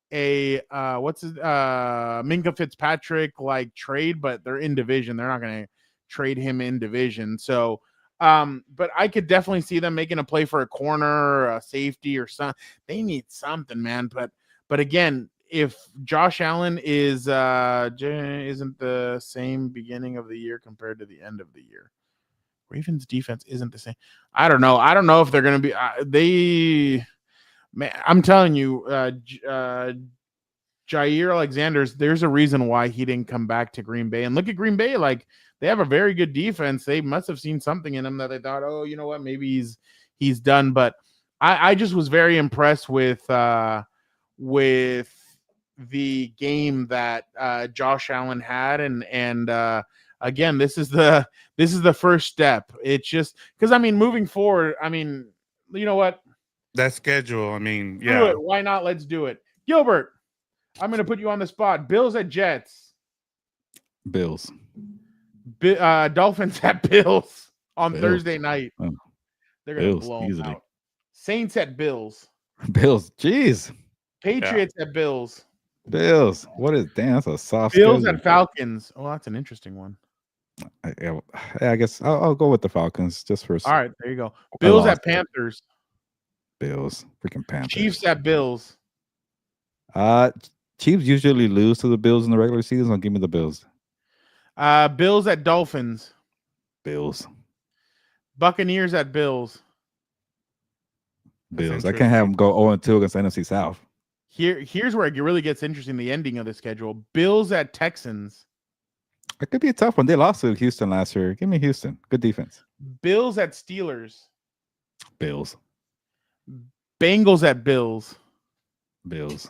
what's his Minka Fitzpatrick like trade, but they're in division. They're not gonna trade him in division. So, but I could definitely see them making a play for a corner, or a safety, or something. They need something, man. But again, if Josh Allen isn't the same beginning of the year compared to the end of the year, Ravens defense isn't the same. I don't know. I don't know if they're going to be man, I'm telling you, Jair Alexander's, there's a reason why he didn't come back to Green Bay. And look at Green Bay, like they have a very good defense. They must have seen something in him that they thought, oh, you know what, maybe he's done. But I just was very impressed with the game that Josh Allen had, and again, this is the first step. It's just because moving forward, you know what? That schedule, yeah. Do it. Why not? Let's do it. Gilbert, I'm going to put you on the spot. Bills at Jets. Bills. Dolphins at Bills on Bills. Thursday night. Oh. They're going to Bills, blow them easily. out. Saints at Bills. Bills. Jeez. Patriots at Bills. Bills. What is damn? That's a soft. Bills schedule. at Falcons. Oh, that's an interesting one. I guess I'll go with the Falcons just for. All right, there you go. Bills at Panthers. Bills. Freaking Panthers. Chiefs at Bills. Chiefs usually lose to the Bills in the regular season. So give me the Bills. Bills at Dolphins. Bills. Buccaneers at Bills. Bills. I can't have them go 0-2 against the NFC South. Here's where it really gets interesting, the ending of the schedule. Bills at Texans. It could be a tough one. They lost to Houston last year. Give me Houston. Good defense. Bills at Steelers. Bills. Bengals at Bills. Bills.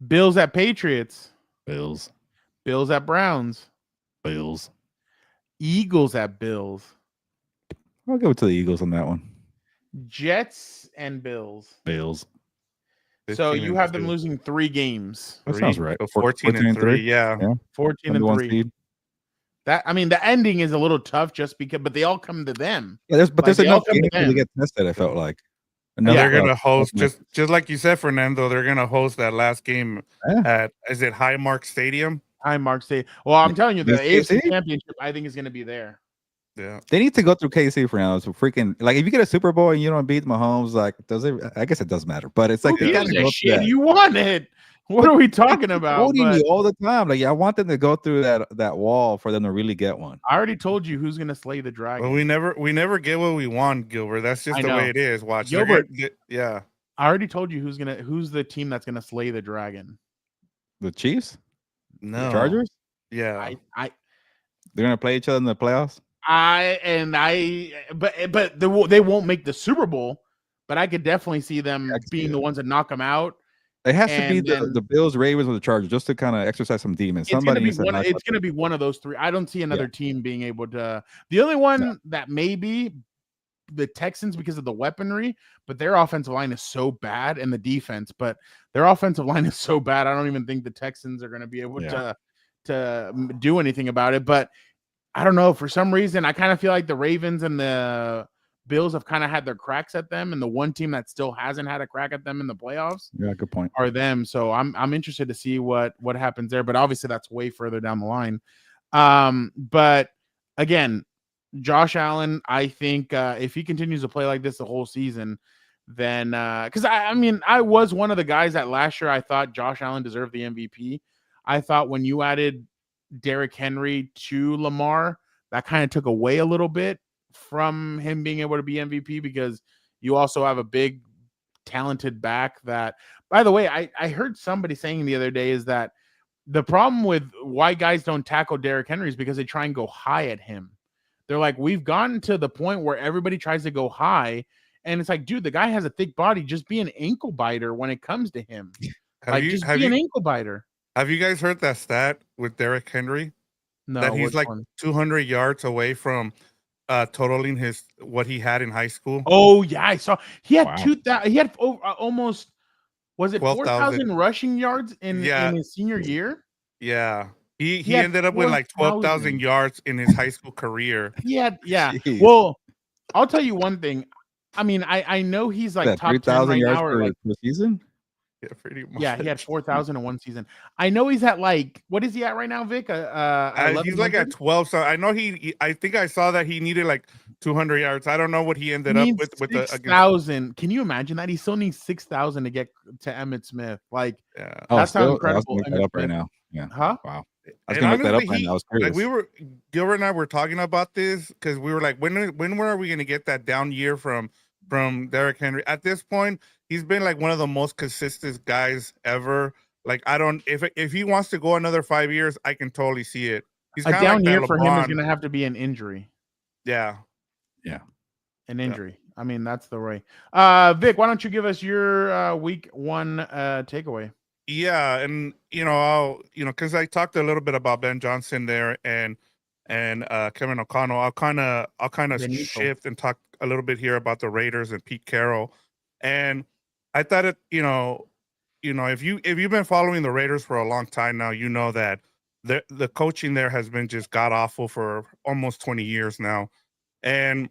Bills at Patriots. Bills. Bills at Browns. Bills. Eagles at Bills. I'll give it to the Eagles on that one. Jets and Bills. Bills. So you have them losing 3 games. That sounds right. So 14-3. Yeah. 14-3. That the ending is a little tough just because, but they all come to them. Yeah, there's enough games to get tested. I felt like. They're gonna host just like you said, Fernando. They're gonna host that last game at Highmark Stadium. Highmark Stadium. Well, I'm telling you, the AFC Championship, I think, is gonna be there. Yeah, they need to go through KC for now. It's freaking like if you get a Super Bowl and you don't beat Mahomes, like does it? I guess it does matter, but it's like shit. You won it. What are we talking about? Voting me all the time. Like, I want them to go through that wall for them to really get one. I already told you who's gonna slay the dragon. Well, we never get what we want, Gilbert. That's just the way it is. Watch, Gilbert. I already told you who's the team that's gonna slay the dragon. The Chiefs? No, the Chargers? Yeah, they're gonna play each other in the playoffs. But they won't make the Super Bowl. But I could definitely see them being the ones that knock them out. It has to be the Bills, Ravens, or the Chargers, just to kind of exercise some demons. It's going to be one of those 3. I don't see another team being able to. The only one that may be the Texans because of the weaponry, but their offensive line is so bad, and the defense. But their offensive line is so bad, I don't even think the Texans are going to be able to do anything about it. But I don't know. For some reason, I kind of feel like the Ravens and the Bills have kind of had their cracks at them, and the one team that still hasn't had a crack at them in the playoffs, good point, are them. So I'm interested to see what happens there. But obviously, that's way further down the line. But again, Josh Allen, I think if he continues to play like this the whole season, then because I was one of the guys that last year I thought Josh Allen deserved the MVP. I thought when you added Derrick Henry to Lamar, that kind of took away a little bit from him being able to be MVP, because you also have a big talented back that, by the way, I heard somebody saying the other day is that the problem with why guys don't tackle Derrick Henry is because they try and go high at him. They're like, we've gotten to the point where everybody tries to go high, and it's like, dude, the guy has a thick body. Just be an ankle biter when it comes to him. Just be an ankle biter. Have you guys heard that stat with Derrick Henry? No, that he's like 200 yards away from totaling what he had in high school. Oh yeah, I saw he had Wow. 2,000. He had almost, was it 12,000. 4,000 rushing yards in Yeah, his senior year? yeah. He He had ended up with like 12,000 4,000. yards in his high school career. Yeah. Jeez. Well, I'll tell you one thing. I mean, I know he's like That top 10 3,000 right yards now, or per, like, per season. Yeah, pretty much. yeah, he had 4,000 in one season. I know he's at like, what is he at right now, Vic? He's like at 12. So I know I think I saw that he needed like 200 yards. I don't know what he He ended up needs with the against. 6,000. Can you imagine that? He still needs 6,000 to get to Emmitt Smith. Like, Yeah. Oh, that's how still, I was incredible gonna look that Emmitt up right Smith. now. Yeah. Huh? Wow. I was And gonna look that up honestly, right now. I was like curious. Gilbert and I were talking about this because we were like, when are we gonna get that down year from Derrick Henry? At this point, he's been like one of the most consistent guys ever. Like, I don't, if he wants to go another 5 years, I can totally see it. He's A kind of down like year that for him is LeBron. going to have to be an injury. Yeah. An injury. I mean, that's the way. Vic, why don't you give us your week one takeaway? Yeah, and I'll because I talked a little bit about Ben Johnson there and Kevin O'Connell. I'll kind of Benito. shift and talk a little bit here about the Raiders and Pete Carroll. And I thought if you've been following the Raiders for a long time now, you know that the coaching there has been just god awful for almost 20 years now. And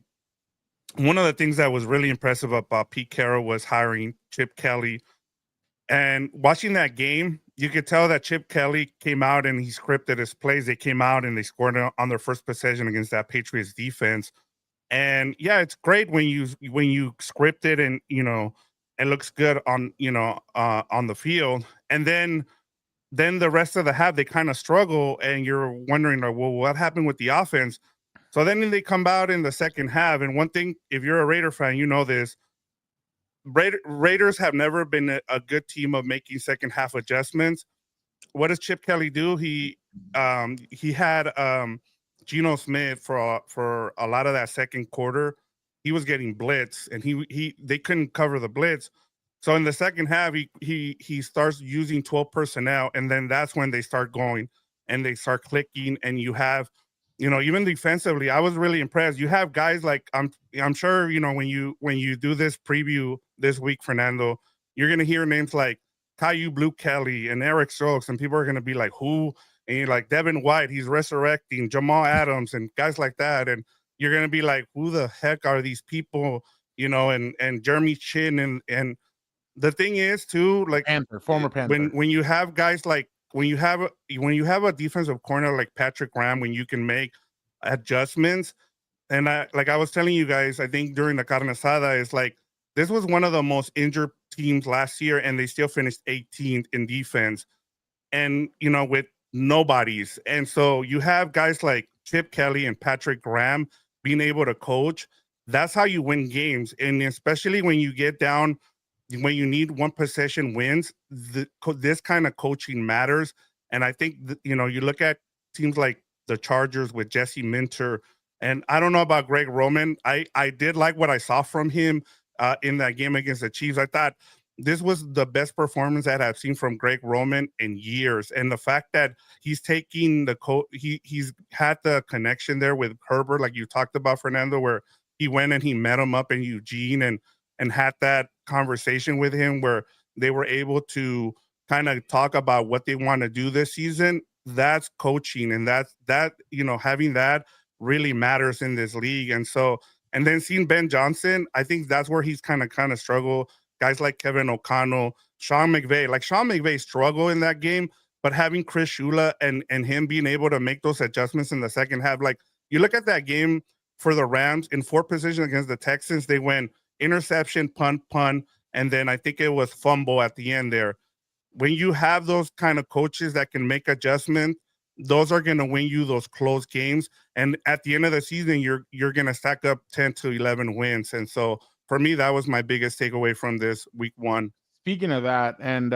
one of the things that was really impressive about Pete Carroll was hiring Chip Kelly. And watching that game, you could tell that Chip Kelly came out and he scripted his plays. They came out and they scored on their first possession against that Patriots defense. And yeah, it's great when you script it and it looks good on on the field. And then the rest of the half they kind of struggle, and you're wondering, like, well, what happened with the offense? So then they come out in the second half, and one thing, if you're a Raider fan, you know this. Raiders have never been a good team of making second half adjustments. What does Chip Kelly do? He had Geno Smith for a lot of that second quarter. He was getting blitz, and they couldn't cover the blitz. So in the second half, he starts using 12 personnel, and then that's when they start going and they start clicking. And you have, even defensively, I was really impressed. You have guys like I'm sure when you do this preview this week, Fernando, you're gonna hear names like Caillou Blue Kelly and Eric Stokes, and people are gonna be like, who? And you're like, Devin White, he's resurrecting, Jamal Adams, and guys like that, and you're gonna be like, who the heck are these people? And Jeremy Chin and the thing is too, like Former Panther. when you have guys like when you have a defensive corner like Patrick Graham, when you can make adjustments, and I was telling you guys, I think during the carne asada, is like this was one of the most injured teams last year, and they still finished 18th in defense, and with nobodies, and so you have guys like Chip Kelly and Patrick Graham being able to coach. That's how you win games, and especially when you get down. When you need one possession wins, this kind of coaching matters. And I think, you look at teams like the Chargers with Jesse Minter, and I don't know about Greg Roman. I did like what I saw from him in that game against the Chiefs. I thought this was the best performance that I've seen from Greg Roman in years. And the fact that he's taking he's had the connection there with Herbert, like you talked about, Fernando, where he went and he met him up in Eugene and had that conversation with him where they were able to kind of talk about what they want to do this season. That's coaching, and that having that really matters in this league. And then seeing Ben Johnson, I think that's where he's kind of struggle. Guys like Kevin O'Connell, Sean McVay struggle in that game, but having Chris Shula and him being able to make those adjustments in the second half, like you look at that game for the Rams in 4 position against the Texans, they went interception, punt, and then I think it was fumble at the end there. When you have those kind of coaches that can make adjustments, those are going to win you those close games. And at the end of the season, you're going to stack up 10 to 11 wins. And so for me, that was my biggest takeaway from this week one. Speaking of that, and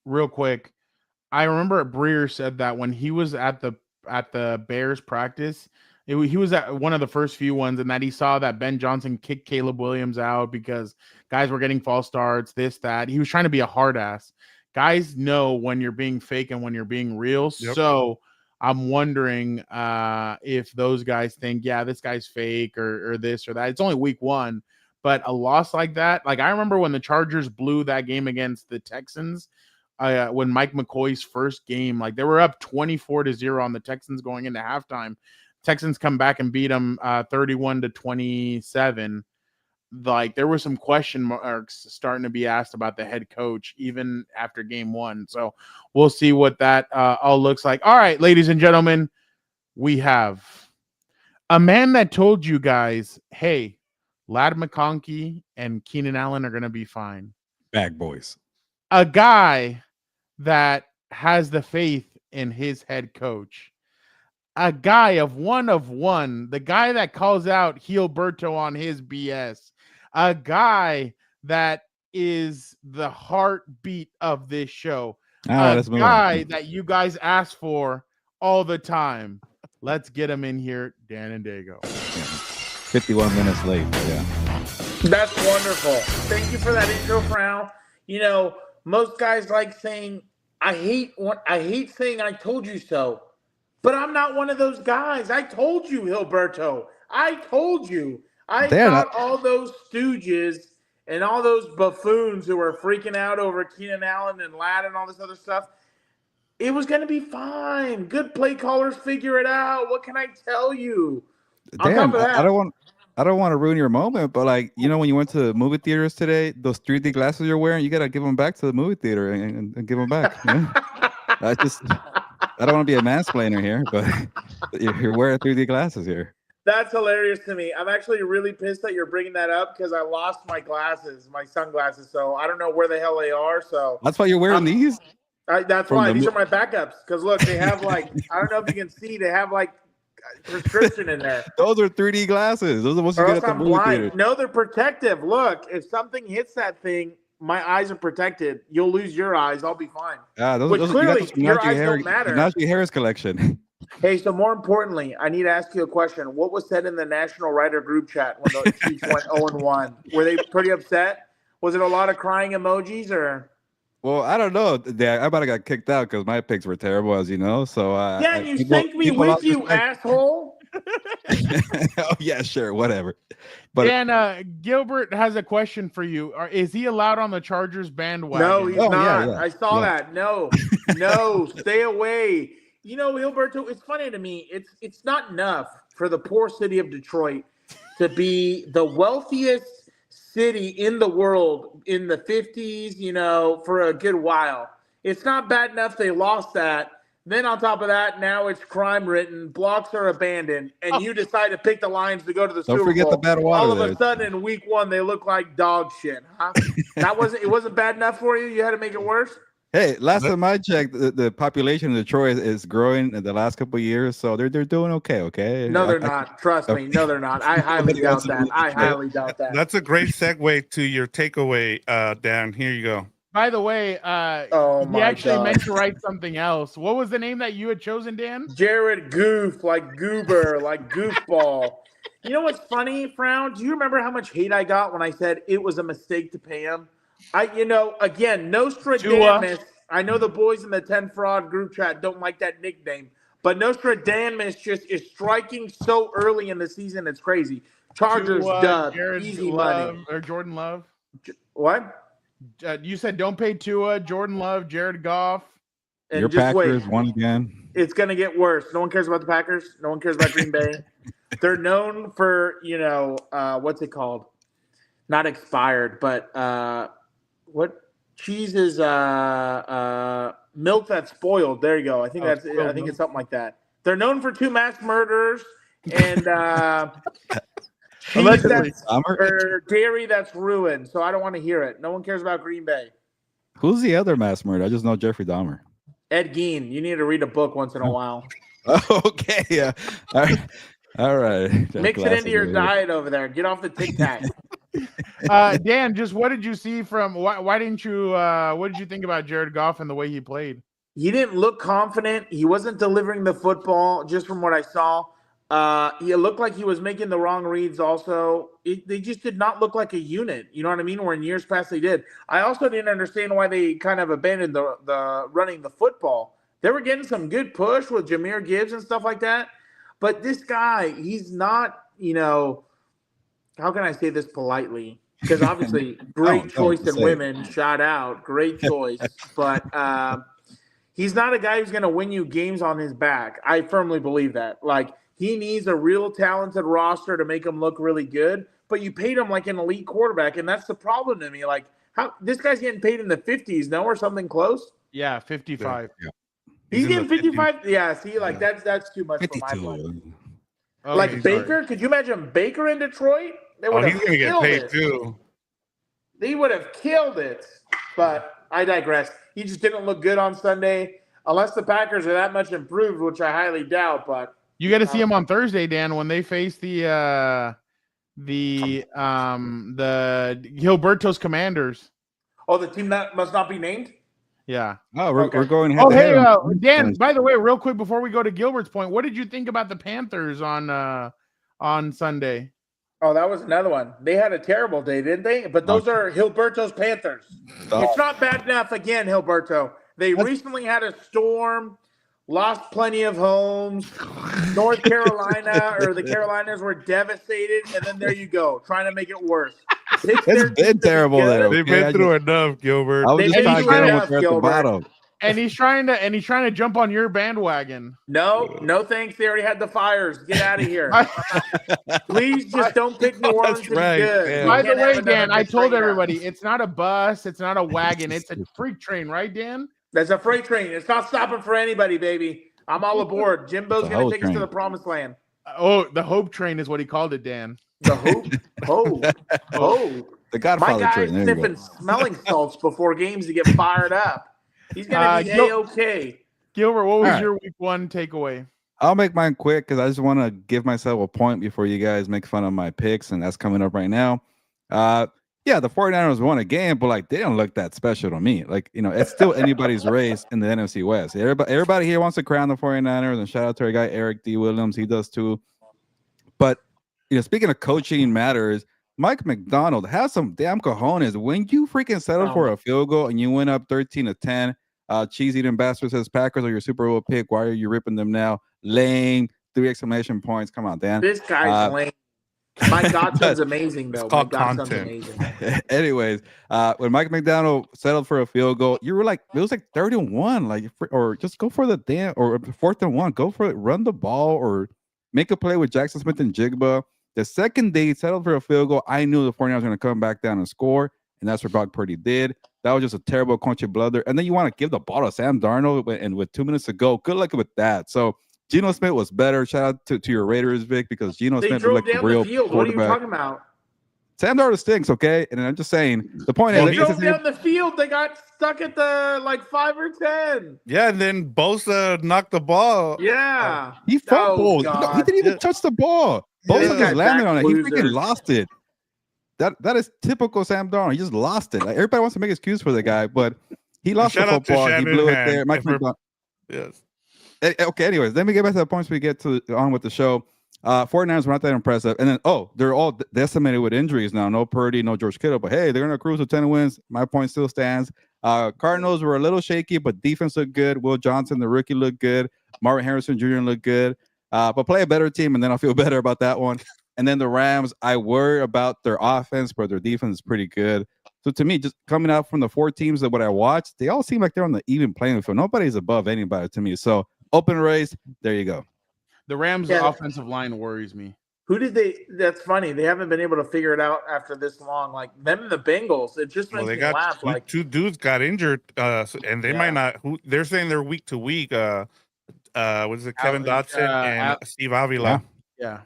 real quick, I remember Breer said that when he was at the Bears practice, he was at one of the first few ones, and that he saw that Ben Johnson kicked Caleb Williams out because guys were getting false starts, this, that. He was trying to be a hard ass. Guys know when you're being fake and when you're being real. Yep. So I'm wondering if those guys think, yeah, this guy's fake or this or that. It's only week 1, but a loss like that, like I remember when the Chargers blew that game against the Texans, when Mike McCoy's first game, like they were up 24-0 on the Texans going into halftime. Texans come back and beat them 31-27. Like there were some question marks starting to be asked about the head coach even after game 1. So we'll see what that all looks like. All right, ladies and gentlemen, we have a man that told you guys, hey, Ladd McConkey and Keenan Allen are going to be fine. Bag boys. A guy that has the faith in his head coach. A guy of one, the guy that calls out Heelberto on his BS. A guy that is the heartbeat of this show. A guy that you guys ask for all the time. Let's get him in here, Dan and Dago. 51 minutes late, but yeah. That's wonderful. Thank you for that intro, Frau. You know, most guys like saying, I hate saying I told you so. But I'm not one of those guys. I told you, Heelberto. I told you. I thought all those stooges and all those buffoons who were freaking out over Keenan Allen and Ladd and all this other stuff, it was going to be fine. Good play callers figure it out. What can I tell you? Dan, on top of that, I don't want to ruin your moment, but like, you know, when you went to the movie theaters today, those 3D glasses you're wearing, you got to give them back to the movie theater and give them back. You know? I don't want to be a mansplainer here, but you're wearing 3D glasses here. That's hilarious to me. I'm actually really pissed that you're bringing that up because I lost my glasses, my sunglasses. So I don't know where the hell they are. So that's why you're wearing these? That's why. These are my backups. Because look, they have like, I don't know if you can see, they have like prescription in there. Those are 3D glasses. Those are what you get at the movie theater. No, they're protective. Look, if something hits that thing, my eyes are protected. You'll lose your eyes. I'll be fine. Those clearly, your eyes don't matter. Najee Harris collection. Hey, so more importantly, I need to ask you a question. What was said in the National Writer group chat when the Chiefs went 0-1? Were they pretty upset? Was it a lot of crying emojis or? Well, I don't know. I about to got kicked out because my picks were terrible, as you know. So yeah, you sank me with you, asshole. Oh yeah, sure, whatever. But Dan, Gilbert has a question for you. Is he allowed on the Chargers bandwagon? No, he's not. Yeah. I saw that. No, stay away. You know, Heelberto, it's funny to me. It's not enough for the poor city of Detroit to be the wealthiest city in the world in the 50s, you know, for a good while. It's not bad enough they lost that. Then on top of that, now it's crime ridden, blocks are abandoned, and you decide to pick the Lions to go to the Super Bowl. Don't forget the bad water. All of a sudden in week 1, they look like dog shit, huh? It wasn't bad enough for you? You had to make it worse? Hey, last time I checked, the population of Detroit is growing in the last couple of years, so they're doing okay. Okay. No, they're not. Trust me. No, they're not. I highly doubt that. I highly doubt that. That's a great segue to your takeaway, Dan. Here you go. By the way, he actually meant to write something else. What was the name that you had chosen, Dan? Jared Goof, like goober, like goofball. You know what's funny, Frown? Do you remember how much hate I got when I said it was a mistake to pay him? Again, Nostradamus. I know the boys in the 10 Fraud group chat don't like that nickname, but Nostradamus just is striking so early in the season. It's crazy. Chargers dub, easy money. Or Jordan Love. What? You said don't pay Tua, Jordan Love, Jared Goff. And your Packers won again. It's going to get worse. No one cares about the Packers. No one cares about Green Bay. They're known for, what's it called? Not expired, but what cheese is milk that's spoiled. There you go. I think it's something like that. They're known for 2 mass murders and cheese or dairy that's ruined. So I don't want to hear it. No one cares about Green Bay. Who's the other mass murderer? I just know Jeffrey Dahmer. Ed Gein. You need to read a book once in a while. Okay. Yeah. All right. Mix it into your diet over there. Get off the Tic Tac. Dan, just what did you see from why didn't you what did you think about Jared Goff and the way he played? He didn't look confident. He wasn't delivering the football just from what I saw. He looked like he was making the wrong reads also. They just did not look like a unit. You know what I mean? Where in years past they did. I also didn't understand why they kind of abandoned the running the football. They were getting some good push with Jahmyr Gibbs and stuff like that. But this guy, he's not, how can I say this politely? Because obviously, great choice in women. Shout out. Great choice. But he's not a guy who's going to win you games on his back. I firmly believe that. Like, he needs a real talented roster to make him look really good. But you paid him like an elite quarterback, and that's the problem to me. Like, how this guy's getting paid in the 50s, no, or something close? Yeah, 55. Yeah. He's getting 55. Yeah, see, like that's too much for my blood. Oh, Like Baker, could you imagine Baker in Detroit? They would he's have gonna get killed paid it. too. They would have killed it. But I digress. He just didn't look good on Sunday, unless the Packers are that much improved, which I highly doubt. But you got to see him on Thursday, Dan, when they face the Heelberto's Commanders. Oh, the team that must not be named? Yeah. Oh, we're going Oh, head to hey, head. Dan, by the way, real quick before we go to Gilbert's point, what did you think about the Panthers on Sunday? Oh, that was another one. They had a terrible day, didn't they? But those are Heelberto's Panthers. It's not bad enough again, Heelberto. They recently had a storm, lost plenty of homes. North Carolina or the Carolinas were devastated, and then there you go, trying to make it worse. It's been terrible there. They've been through enough, Gilbert. I was just trying to get him at the Gilbert. bottom. And he's trying to jump on your bandwagon. No thanks. They already had the fires. Get out of here. Please just don't pick New Orleans to be good. Yeah. By the way, Dan, I told everybody it's not a bus, it's not a wagon, it's a freak train, right, Dan? That's a freight train. It's not stopping for anybody, baby. I'm all aboard. Jimbo's going to take us to the promised land. Oh, the Hope Train is what he called it, Dan. The Hope? The Godfather My guy's train. There you go. sniffing smelling salts before games to get fired up. He's going to be A-okay. Gilbert, what was right. your week one takeaway? I'll make mine quick because I just want to give myself a point before you guys make fun of my picks, and that's coming up right now. Yeah, the 49ers won a game, but like they don't look that special to me. Like, it's still anybody's race in the NFC West. Everybody here wants to crown the 49ers, and shout out to our guy Eric D. Williams. He does too. But speaking of coaching matters, Mike McDonald has some damn cojones. When you freaking settle for a field goal and you went up 13-10, cheese eating bastard says Packers are your Super Bowl pick. Why are you ripping them now? Lame. 3 exclamation points. Come on, Dan. This guy's lame. My godson's amazing, though. It's called My godson's content. amazing. Anyways, when Mike McDonald settled for a field goal, you were like, it was like 31, like, or just go for the damn, or 4th and 1, go for it, run the ball, or make a play with Jackson Smith and Jigba. The second they settled for a field goal, I knew the 49ers were going to come back down and score, and that's what Brock Purdy did. That was just a terrible coaching blunder. And then you want to give the ball to Sam Darnold, and with 2 minutes to go, good luck with that. So Geno Smith was better. Shout out to your Raiders, Vic, because Geno Smith was like a real quarterback. What are you talking about? Sam Darnold stinks, okay? And I'm just saying, the point They is, drove down the field. They got stuck at the 5 or 10. Yeah, and then Bosa knocked the ball. Yeah. he fumbled. Oh, He didn't even touch the ball. Bosa just landed on it. He freaking loser. lost it. That is typical Sam Darnold. He just lost it. Like, everybody wants to make excuse for the guy, but he lost the Shout out to football. He Shannon blew it Hand. there. Mike McDonald. Yes. Okay, anyways, let me get back to the points we get on with the show. 49ers were not that impressive. And then, they're all decimated with injuries now. No Purdy, no George Kittle. But, hey, they're going to cruise to 10 wins. My point still stands. Cardinals were a little shaky, but defense looked good. Will Johnson, the rookie, looked good. Marvin Harrison Jr. looked good. But play a better team, and then I'll feel better about that one. And then the Rams, I worry about their offense, but their defense is pretty good. So to me, just coming out from the 4 teams that what I watched, they all seem like they're on the even playing field. Nobody's above anybody to me. So open race, there you go. The Rams' offensive line worries me. Who did they? That's funny. They haven't been able to figure it out after this long. Like them and the Bengals, it just makes me laugh. Like two dudes got injured, and they might not. They're saying they're week to week. What is it? Kevin Dotson and Steve Avila. Yeah.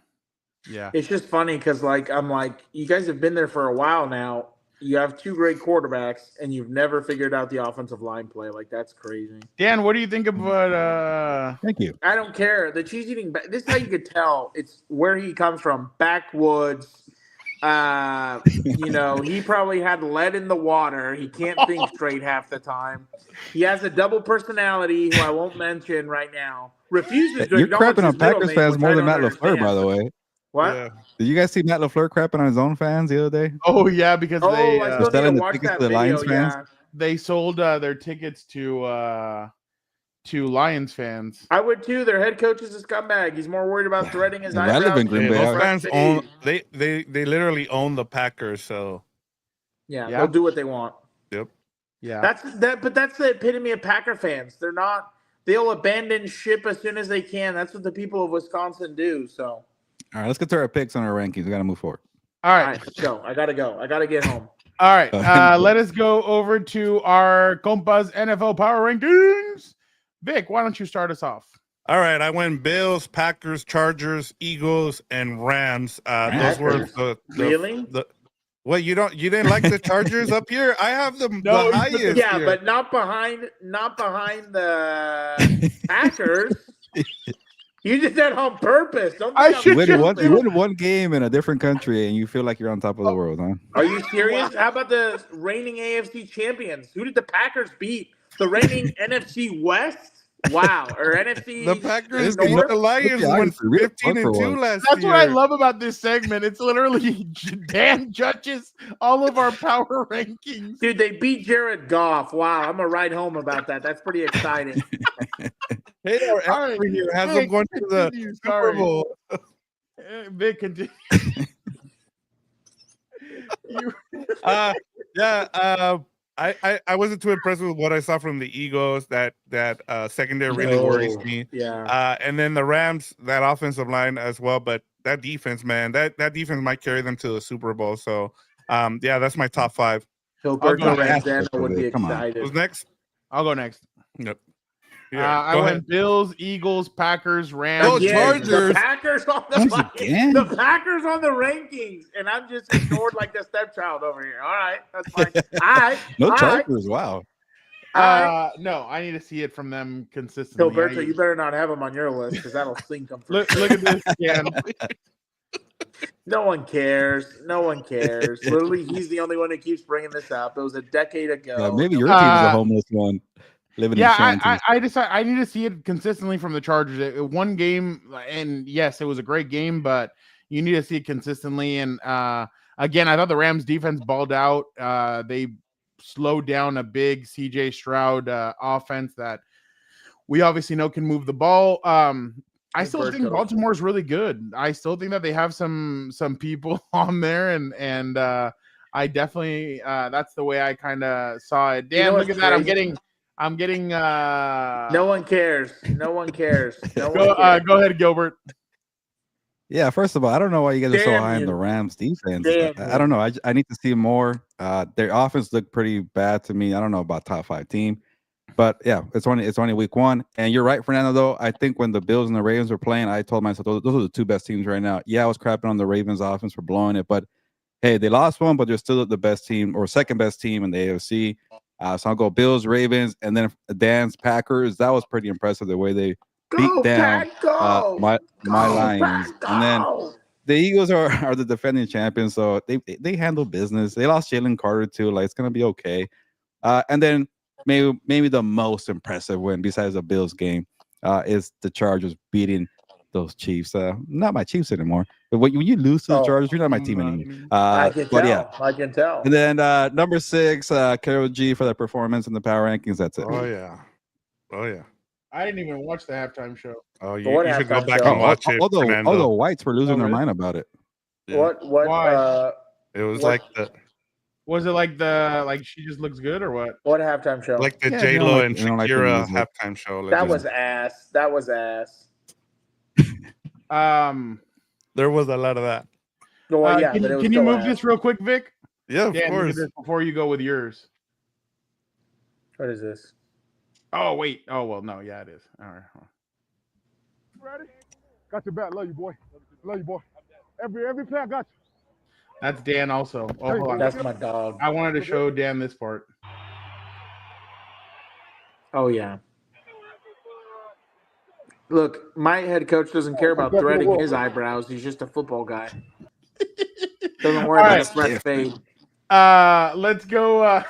It's just funny because I'm like, you guys have been there for a while now. You have 2 great quarterbacks, and you've never figured out the offensive line play. Like, that's crazy. Dan, what do you think about Thank you. I don't care. The cheese eating. This is how you could tell it's where he comes from. Backwoods. He probably had lead in the water. He can't think straight half the time. He has a double personality who I won't mention right now. Refuses to You're acknowledge crapping on his middle Packers name, fans which more I than don't Matt LaFleur, understand. by the way. What? Yeah. Did you guys see Matt LaFleur crapping on his own fans the other day? Oh yeah, because they I still need selling to the watch tickets that to the video. Lions fans? Yeah. they sold their tickets to to Lions fans. I would too. Their head coach is a scumbag. He's more worried about threading his eyebrows. Irrelevant Green Hey, Bay. those All fans own they literally own the Packers. So Yeah, Yeah. they'll do what they want. yep. Yeah. But that's the epitome of Packer fans. They'll abandon ship as soon as they can. That's what the people of Wisconsin do. So right, let's get to our picks on our rankings. We got to move forward. All all right. right, let's go. I gotta go. I gotta get home. All right. Let us go over to our Compas NFL Power Rankings. Vic, why don't you start us off? All right, I went Bills, Packers, Chargers, Eagles, and Rams. Those were the Really? What you didn't like the Chargers up here? I have them No, the highest. Yeah, here. but not behind the Packers. You did that on purpose. Don't I think I'm should You just- win one game in a different country and you feel like you're on top of the world, huh? Are you serious? How about the reigning AFC champions? Who did the Packers beat? The reigning NFC West? Wow. Or NFC The Packers North? beat the Lions Yeah, went we had fun 15-2 for once. last That's year. what I love about this segment. It's literally Dan judges all of our power rankings. Dude, they beat Jared Goff. Wow, I'm gonna ride home about that. That's pretty exciting. Hey, our All right, expert here has Vic, them going to the continue. Super Sorry. Bowl. Vic, continue. You- I wasn't too impressed with what I saw from the Eagles. That secondary really No. worries me. Yeah. And then the Rams, that offensive line as well. But that defense, man, that defense might carry them to the Super Bowl. So, that's my top five. Heelberto go Ranzano would be Come on. excited. Who's next? I'll go next. Yep. I go went ahead. Bills, Eagles, Packers, Rams. Oh, Again, Chargers. The Packers on the Once fucking- again? the Packers on the rankings, and I'm just ignored like the stepchild over here. All right, that's fine. All right, No all right, Chargers. Wow. all right. No, I need to see it from them consistently. Heelberto, you better not have him on your list because that'll sink him. Look at this, Dan. No one cares. No one cares. Literally, he's the only one who keeps bringing this up. It was a decade ago. Yeah, maybe your team's a homeless one. Living in Yeah, shanties. I decided I need to see it consistently from the Chargers. One game, and yes, it was a great game, but you need to see it consistently. And again, I thought the Rams defense balled out. They slowed down a big CJ Stroud offense that we obviously know can move the ball. I still think Baltimore is really good. I still think that they have some people on there, and I definitely that's the way I kind of saw it. Dan, look at that! I'm getting. No one cares. No one cares. No Go, one cares. go ahead, Gilbert. Yeah, first of all, I don't know why you guys are so Damn high on you. the Rams defense. Damn I don't know. I need to see more. Their offense looked pretty bad to me. I don't know about top 5 team, but yeah, it's only week 1. And you're right, Fernando. Though I think when the Bills and the Ravens were playing, I told myself those are the 2 best teams right now. Yeah, I was crapping on the Ravens offense for blowing it, but hey, they lost one, but they're still the best team or second best team in the AFC. So I'll go Bills, Ravens, and then Dan's Packers. That was pretty impressive the way they beat down Pack, go. my Go, Lions. Pack, And then go. the Eagles are the defending champions, so they handle business. They lost Jalen Carter too. Like, it's gonna be okay. And then maybe the most impressive win besides the Bills game is the Chargers beating those Chiefs. Not my Chiefs anymore. But when you lose to the Oh, Chargers, you're not my team anymore. I can but tell. yeah. I can tell. And then number 6, Karol G for the performance in the power rankings. That's it. Oh yeah. I didn't even watch the halftime show. Oh, What you should go halftime back show? and watch it. All the Fernando. whites were losing Oh, their really? mind about it. Yeah. What? Why? It was What- like the Was it like she just looks good or what? What halftime show? like the Yeah, J you Lo don't like- and you don't like the Shakira music. halftime show. that Like, was ass. That was ass. there was a lot of that. Well, yeah, can but it was you still move ass. this real quick, Vic? Yeah, of Dan, look at course. this before you go with yours. What is this? Oh wait. Oh well, no. Yeah, it is. All right. hold on. Ready? Got your back. Love you, boy. Love you, boy. Every player got you. That's Dan also. Oh, hold on. That's my dog. I wanted to show Dan this part. Oh yeah. Look, my head coach doesn't care about threading his eyebrows. He's just a football guy. Doesn't worry All about right. a fresh fade. Let's go.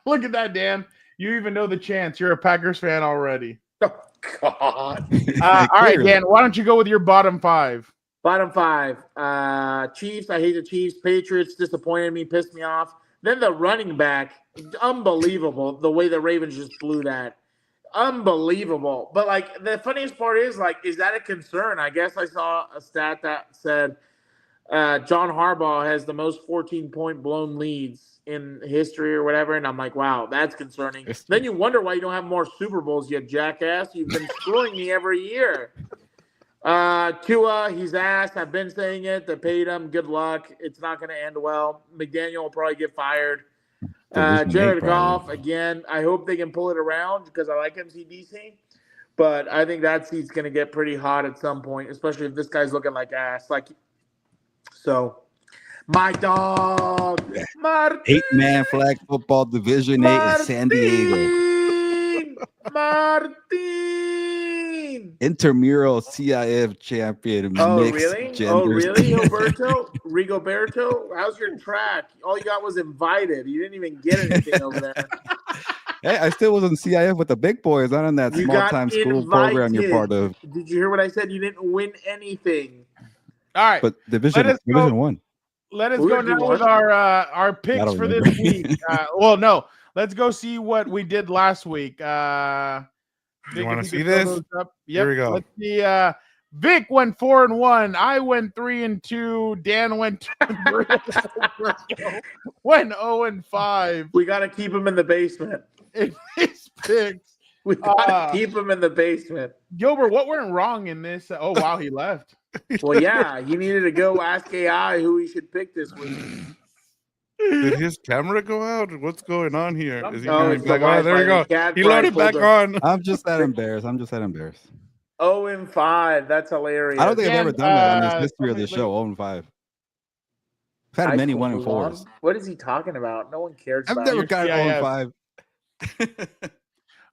Look at that, Dan. You even know the chance. You're a Packers fan already. Oh God. All right, Clearly. Dan. Why don't you go with your bottom 5? Bottom 5. Chiefs. I hate the Chiefs. Patriots disappointed me, pissed me off. Then the running back, unbelievable the way the Ravens just blew that. unbelievable. But like the funniest part is like, is that a concern? I guess I saw a stat that said John Harbaugh has the most 14-point blown leads in history or whatever, and I'm like, wow, that's concerning. Then you wonder why you don't have more Super Bowls, you jackass. You've been screwing me every year. Tua, he's ass. I've been saying it. They paid him. Good luck. It's not going to end well. McDaniel will probably get fired. Jared Goff, again, I hope they can pull it around because I like MCDC. But I think that seat's going to get pretty hot at some point, especially if this guy's looking like ass. So, my dog, Martin. 8-man flag football division 8 in San Diego. Martin. Intramural CIF champion. Oh, mixed really? genders. Oh, really? Heelberto? Rigoberto? How's your track? All you got was invited. You didn't even get anything over there. Hey, I still was in CIF with the big boys, not in that You small got time school program you're part of. Did you hear what I said? You didn't win anything. All right. But division 1. Let us go now with our picks for this week. Well, no. Let's go see what we did last week. You want to see this? Yep. Here we go. Let's see. Vic went 4-1. I went 3-2. Dan went 2-3. Went 0-5. We got to keep him in the basement. In his picks. We got to keep him in the basement. Gilbert, what went wrong in this? Oh, wow, he left. Well, yeah, he needed to go ask AI who he should pick this week. Did his camera go out? What's going on here? Is he it's like, oh, there we go. He loaded back on. I'm just that embarrassed. 0-5. That's hilarious. I don't think I've ever done that in the history of the show. 0-5. I've had many 1-4s. What is he talking about? No one cares I've about never it. got 0-5.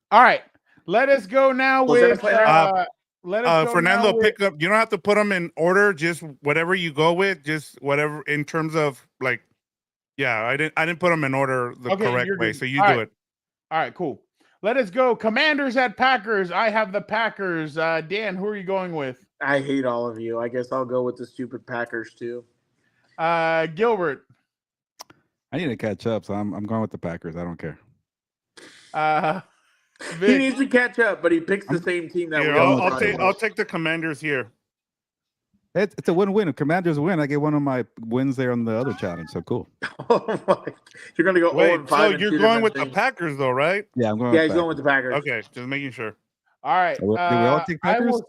All right. Let us go now with Fernando pickup. You don't have to put them in order, just whatever you go with, just whatever in terms of like. Yeah, I didn't put them in order the correct way, so you do it. All right, cool. Let us go. Commanders at Packers. I have the Packers. Dan, who are you going with? I hate all of you. I guess I'll go with the stupid Packers too. Gilbert. I need to catch up, so I'm going with the Packers. I don't care. He needs to catch up, but he picks the same team that I'll take the Commanders here. It's a win-win. If Commanders win, I get one of my wins there on the other challenge. So cool. You're going to go 0-5. So you're going with the Packers, though, right? Yeah, I'm going. Yeah, he's going with the Packers. Okay, just making sure. All right. So, did we all take Packers?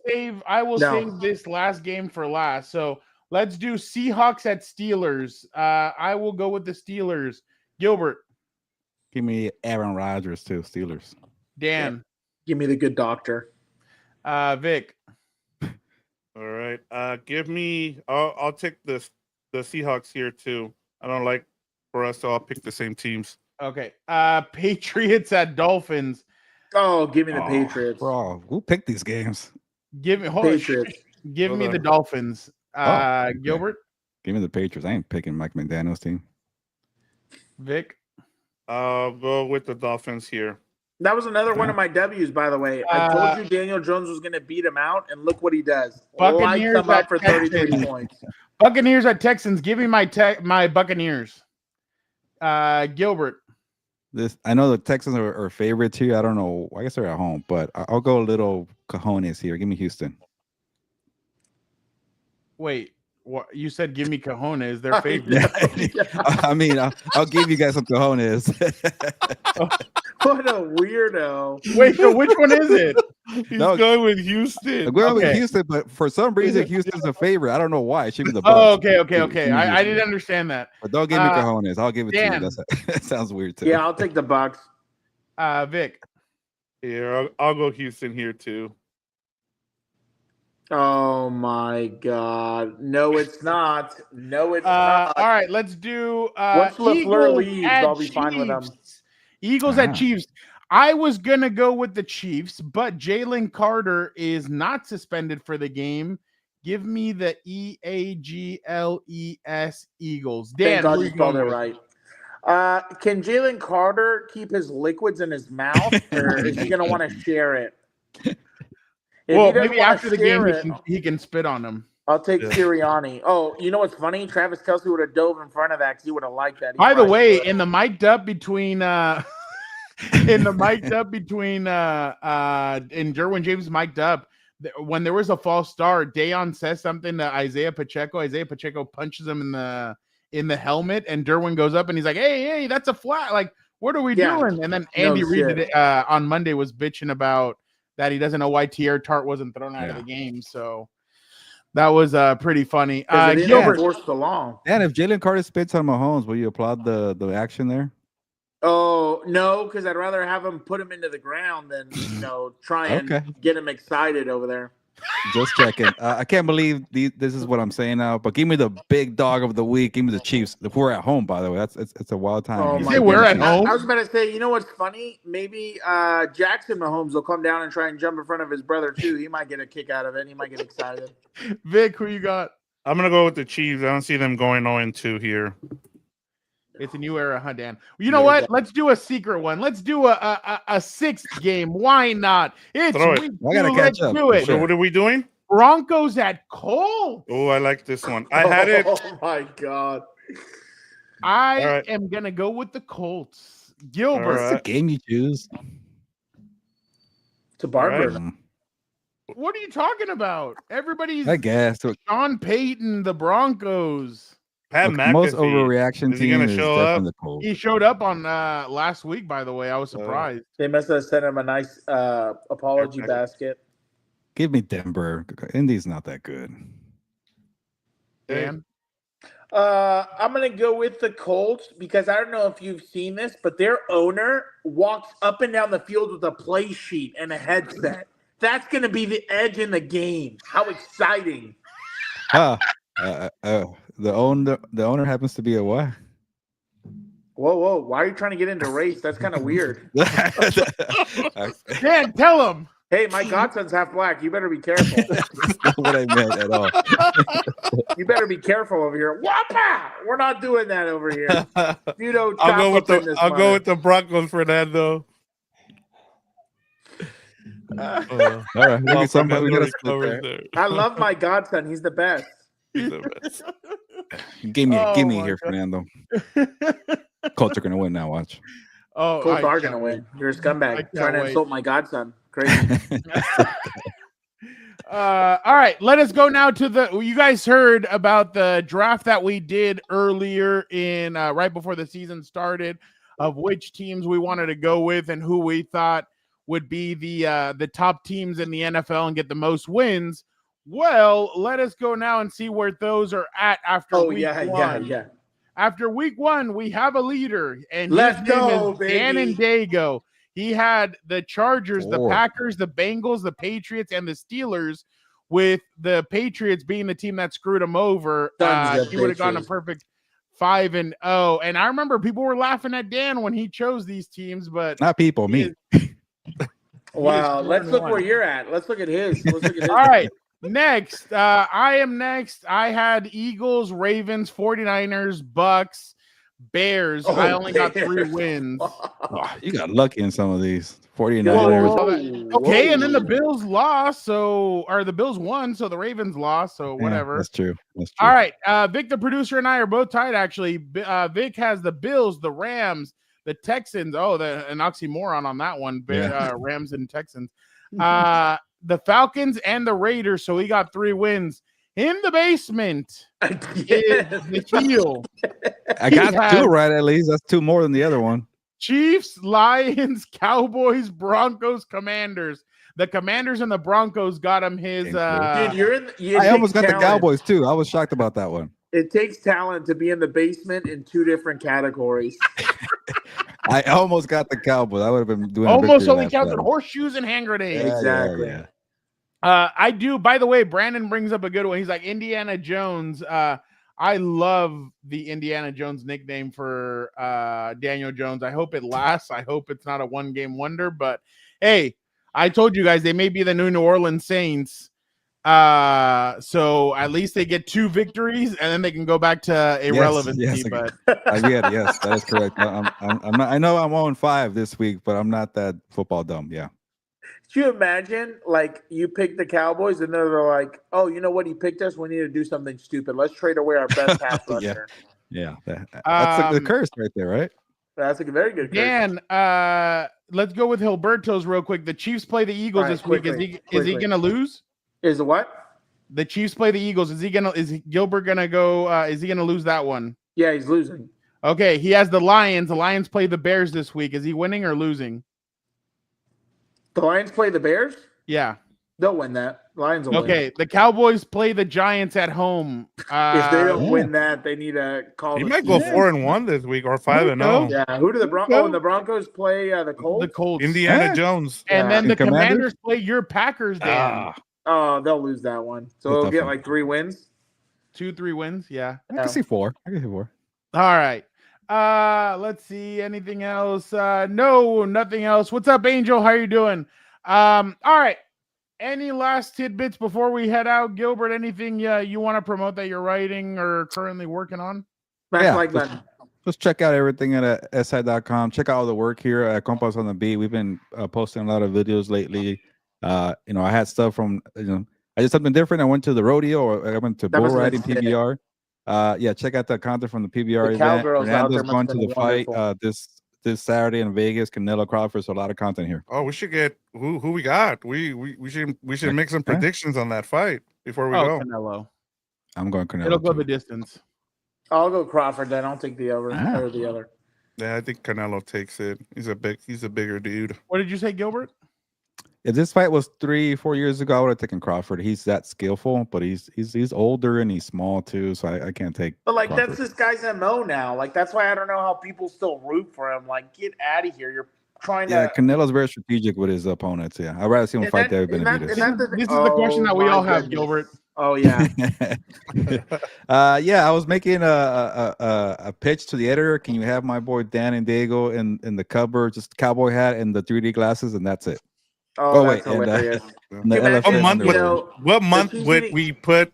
I will save this last game for last. So let's do Seahawks at Steelers. I will go with the Steelers. Gilbert. Give me Aaron Rodgers too. Steelers. Dan. Give me the good doctor. Vic. All right. Give me. I'll take the Seahawks here too. I don't like for us, so I'll pick the same teams. Okay. Patriots at Dolphins. Oh, give me the Patriots. Bro, who picked these games? Give me the Dolphins. Gilbert. Give me the Patriots. I ain't picking Mike McDaniel's team. Vic. I'll go with the Dolphins here. That was another one of my W's, by the way. I told you Daniel Jones was going to beat him out, and look what he does. Buccaneers lights him up for 33 points. Buccaneers at Texans. Give me my Buccaneers. Gilbert. I know the Texans are favorites here. I don't know. I guess they're at home, but I'll go a little cojones here. Give me Houston. Wait. What you said? Give me cojones. They're favorite. I mean, I'll give you guys some cojones. What a weirdo! Wait, so which one is it? He's going with Houston. I'm going with Houston, but for some reason, Houston's a favorite. I don't know why. It should be the Bucs. Oh, okay. I didn't understand that. But don't give me cojones. I'll give it to you. That sounds weird too. Yeah, I'll take the Bucs. Vic. Yeah, I'll go Houston here too. Oh my God! No, it's not. No, it's not. All right, let's do. Once LaFleur leaves, I'll be fine with them. Eagles at Chiefs. I was gonna go with the Chiefs, but Jalen Carter is not suspended for the game. Give me the EAGLES Eagles. Dan, thank God you spelled it right. Can Jalen Carter keep his liquids in his mouth, or is he gonna want to share it? Well, maybe after the game he can spit on him. I'll take Sirianni. Oh, you know what's funny? Travis Kelce would have dove in front of that because he would have liked that. By the way, in the mic'd up between in the mic'd up between and Derwin James mic'd up. When there was a false start, Dayon says something to Isaiah Pacheco. Isaiah Pacheco punches him in the helmet, and Derwin goes up and he's like, "Hey, that's a flat. Like, what are we doing?" And then Andy Reid on Monday was bitching about that he doesn't know why Tierre Tart wasn't thrown out of the game. So that was pretty funny. Gilbert forced the long. And if Jalen Carter spits on Mahomes, will you applaud the action there? Oh no, because I'd rather have him put him into the ground than try and get him excited over there. Just checking. I can't believe this is what I'm saying now, but give me the big dog of the week. Give me the Chiefs. If we're at home, by the way, it's a wild time. Oh, my we're at home. I was about to say, you know what's funny? Maybe Jackson Mahomes will come down and try and jump in front of his brother too. He might get a kick out of it. He might get excited. Vic, who you got? I'm gonna go with the Chiefs. I don't see them going 0-2 here. It's a new era, huh, Dan? You know what? Let's do a secret one. Let's do a sixth game. Why not? It's week 2. I gotta catch up. Do it. So what are we doing? Broncos at Colts. Oh, I like this one. I had it. Oh my god! I am gonna go with the Colts. Gilbert, what's the game you choose? To Barber. What are you talking about? Everybody's. I guess Sean Payton, the Broncos. Pat McAfee. Most overreaction team is definitely the Colts. He showed up on last week, by the way. I was surprised. They must have sent him a nice apology basket. Give me Denver. Indy's not that good. Dan? I'm going to go with the Colts because I don't know if you've seen this, but their owner walks up and down the field with a play sheet and a headset. That's going to be the edge in the game. How exciting. The owner happens to be a what? Whoa. Why are you trying to get into race? That's kind of weird. Dan, tell him. Hey, my godson's half black. You better be careful. That's not what I meant at all. You better be careful over here. Whoppa! We're not doing that over here. I'll go with the Broncos, Fernando. All right, we got a split there. I love my godson. He's the best. Give me here, Fernando. Colts are gonna win now. Watch. Oh, Colts are gonna win. You're a scumbag trying to insult my godson. Crazy. All right, let us go now to you guys heard about the draft that we did earlier in right before the season started of which teams we wanted to go with and who we thought would be the top teams in the NFL and get the most wins. Well, let us go now and see where those are at after week one. Yeah. After week 1, we have a leader, and let's his go, name is baby. Dan and Dago. He had the Chargers, the Packers, the Bengals, the Patriots, and the Steelers, with the Patriots being the team that screwed him over. He would have gone a perfect 5-0. And I remember people were laughing at Dan when he chose these teams, but not people, me. Wow, let's look where you're at. Let's look at his. All right. Next, I am next. I had Eagles, Ravens, 49ers, Bucks, Bears. I only got 3 wins. You got lucky in some of these. 49ers. Okay, and then the Bills lost, or the Bills won, so the Ravens lost, so whatever. Yeah, that's true. All right, Vic the producer and I are both tied, actually. Vic has the Bills, the Rams, the Texans. An oxymoron on that one. Rams and Texans. The Falcons and the Raiders, so he got 3 wins. In the basement is the heel. I got 2 right at least. That's 2 more than the other one. Chiefs, Lions, Cowboys, Broncos, Commanders. The Commanders and the Broncos got him his. Dude, I almost got the Cowboys too. I was shocked about that one. It takes talent to be in the basement in 2 different categories. I almost got the Cowboys. I would have been doing almost only counted horseshoes and hand grenades. Exactly. Yeah. I do. By the way, Brandon brings up a good one. He's like Indiana Jones. I love the Indiana Jones nickname for Daniel Jones. I hope it lasts. I hope it's not a 1-game wonder. But hey, I told you guys they may be the New Orleans Saints. So at least they get 2 victories, and then they can go back to irrelevancy. Yes, but yes, that is correct. I'm not. I know I'm 0-5 this week, but I'm not that football dumb. Yeah. Could you imagine, like, you pick the Cowboys, and they're like, "Oh, you know what? He picked us. We need to do something stupid. Let's trade away our best pass rusher." Yeah. That's the curse right there, right? That's a very good. Dan, let's go with Heelberto's real quick. The Chiefs play the Eagles All right, this week. quickly. Is he gonna lose? Is it what? The Chiefs play the Eagles. Is Gilbert gonna go? Is he gonna lose that one? Yeah, he's losing. Okay, he has the Lions. The Lions play the Bears this week. Is he winning or losing? The Lions play the Bears? Yeah. They'll win that. Lions will Okay, the Cowboys play the Giants at home. win. If they don't win that, they need to call. He might go 4-1 this week or 5-0. Yeah, who do the Broncos? Oh, and the Broncos play the Colts. The Colts. Indiana Jones. And then And the Commanders play your Packers, Dan. Ah, Oh, they'll lose that one. So they'll get like 3 wins. 2-3 wins. Yeah. I can see 4. All right. Let's see. Anything else? No, nothing else. What's up, Angel? How you doing? All right. Any last tidbits before we head out, Gilbert? Anything you want to promote that you're writing or currently working on? Just check out everything at si.com. Check out all the work here at Compas on the Beat. We've been posting a lot of videos lately. I had stuff from I did something different. I went to the rodeo, or I went to bull riding PBR. Check out the content from the PBR event. Fernando's going to the fight this Saturday in Vegas. Canelo Crawford. So a lot of content here. Oh, we should get who we got. We should make some predictions on that fight before we go. Canelo. I'm going Canelo. It'll go the distance. I'll go Crawford then. I'll take the over or the other. Yeah, I think Canelo takes it. He's a bigger dude. What did you say, Gilbert? If this fight was 3-4 years ago, I would have taken Crawford. He's that skillful, but he's older and he's small too, so I can't take. But like Crawford. that's this guy's MO now. Like that's why I don't know how people still root for him. Like get out of here. You're trying to. Yeah, Canelo's very strategic with his opponents. Yeah, I'd rather see him fight David Benavidez. This is the question that we all have, Gilbert. Oh yeah. I was making a pitch to the editor. Can you have my boy Dan and Diego in the cover, just cowboy hat and the 3D glasses, and that's it. Oh, that's hilarious. What month would we put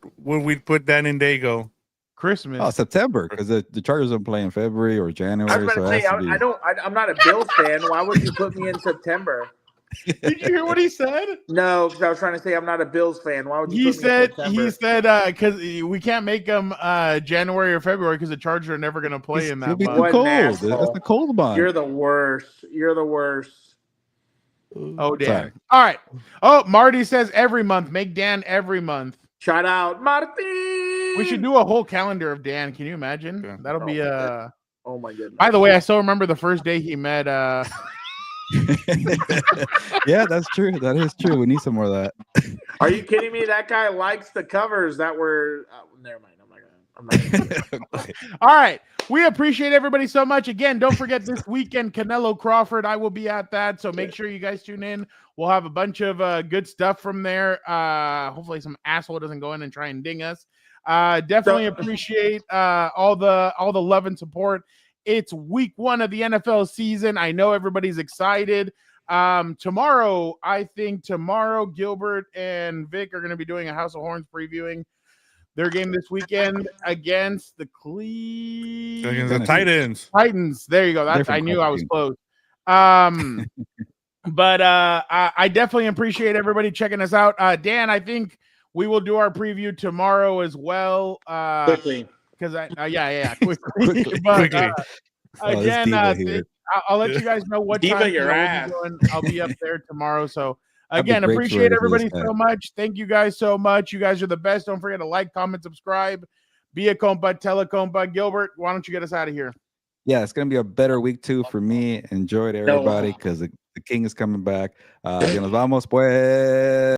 Dan and Dago? Christmas. Oh, September, because the Chargers don't play in February or January. I was about to say, I'm not a Bills fan. Why would you put me in September? Did you hear what he said? No, because I was trying to say I'm not a Bills fan. Why would you? He said because we can't make them January or February because the Chargers are never going to play in that month. Too cold. That's the cold month. You're the worst. You're the worst. Oh, Dan. Sorry. All right. Oh, Marty says every month. Make Dan every month. Shout out, Marty. We should do a whole calendar of Dan. Can you imagine? Yeah. That'll be oh my goodness. By the way, I still remember the first day he met. Yeah, that's true. That is true. We need some more of that. Are you kidding me? That guy likes the covers that were. Never mind. I'm not. All right. We appreciate everybody so much. Again, don't forget this weekend, Canelo Crawford. I will be at that. So make sure you guys tune in. We'll have a bunch of good stuff from there. Hopefully some asshole doesn't go in and try and ding us. Definitely appreciate all the love and support. It's week 1 of the NFL season. I know everybody's excited. Tomorrow, Gilbert and Vic are going to be doing a House of Horns previewing their game this weekend against the Titans. Titans. There you go. I knew I was close. But I definitely appreciate everybody checking us out. Dan, I think we will do our preview tomorrow as well. Quickly. Because quickly. But, again, I'll let you guys know what Diva time your ass. I'll be up there tomorrow. So again, appreciate everybody so much. Thank you guys so much. You guys are the best. Don't forget to like, comment, subscribe. Be a compa, tell a compa. Gilbert, why don't you get us out of here? Yeah, it's gonna be a better week 2 for me. Enjoy it, everybody, because the king is coming back. Nos vamos, pues.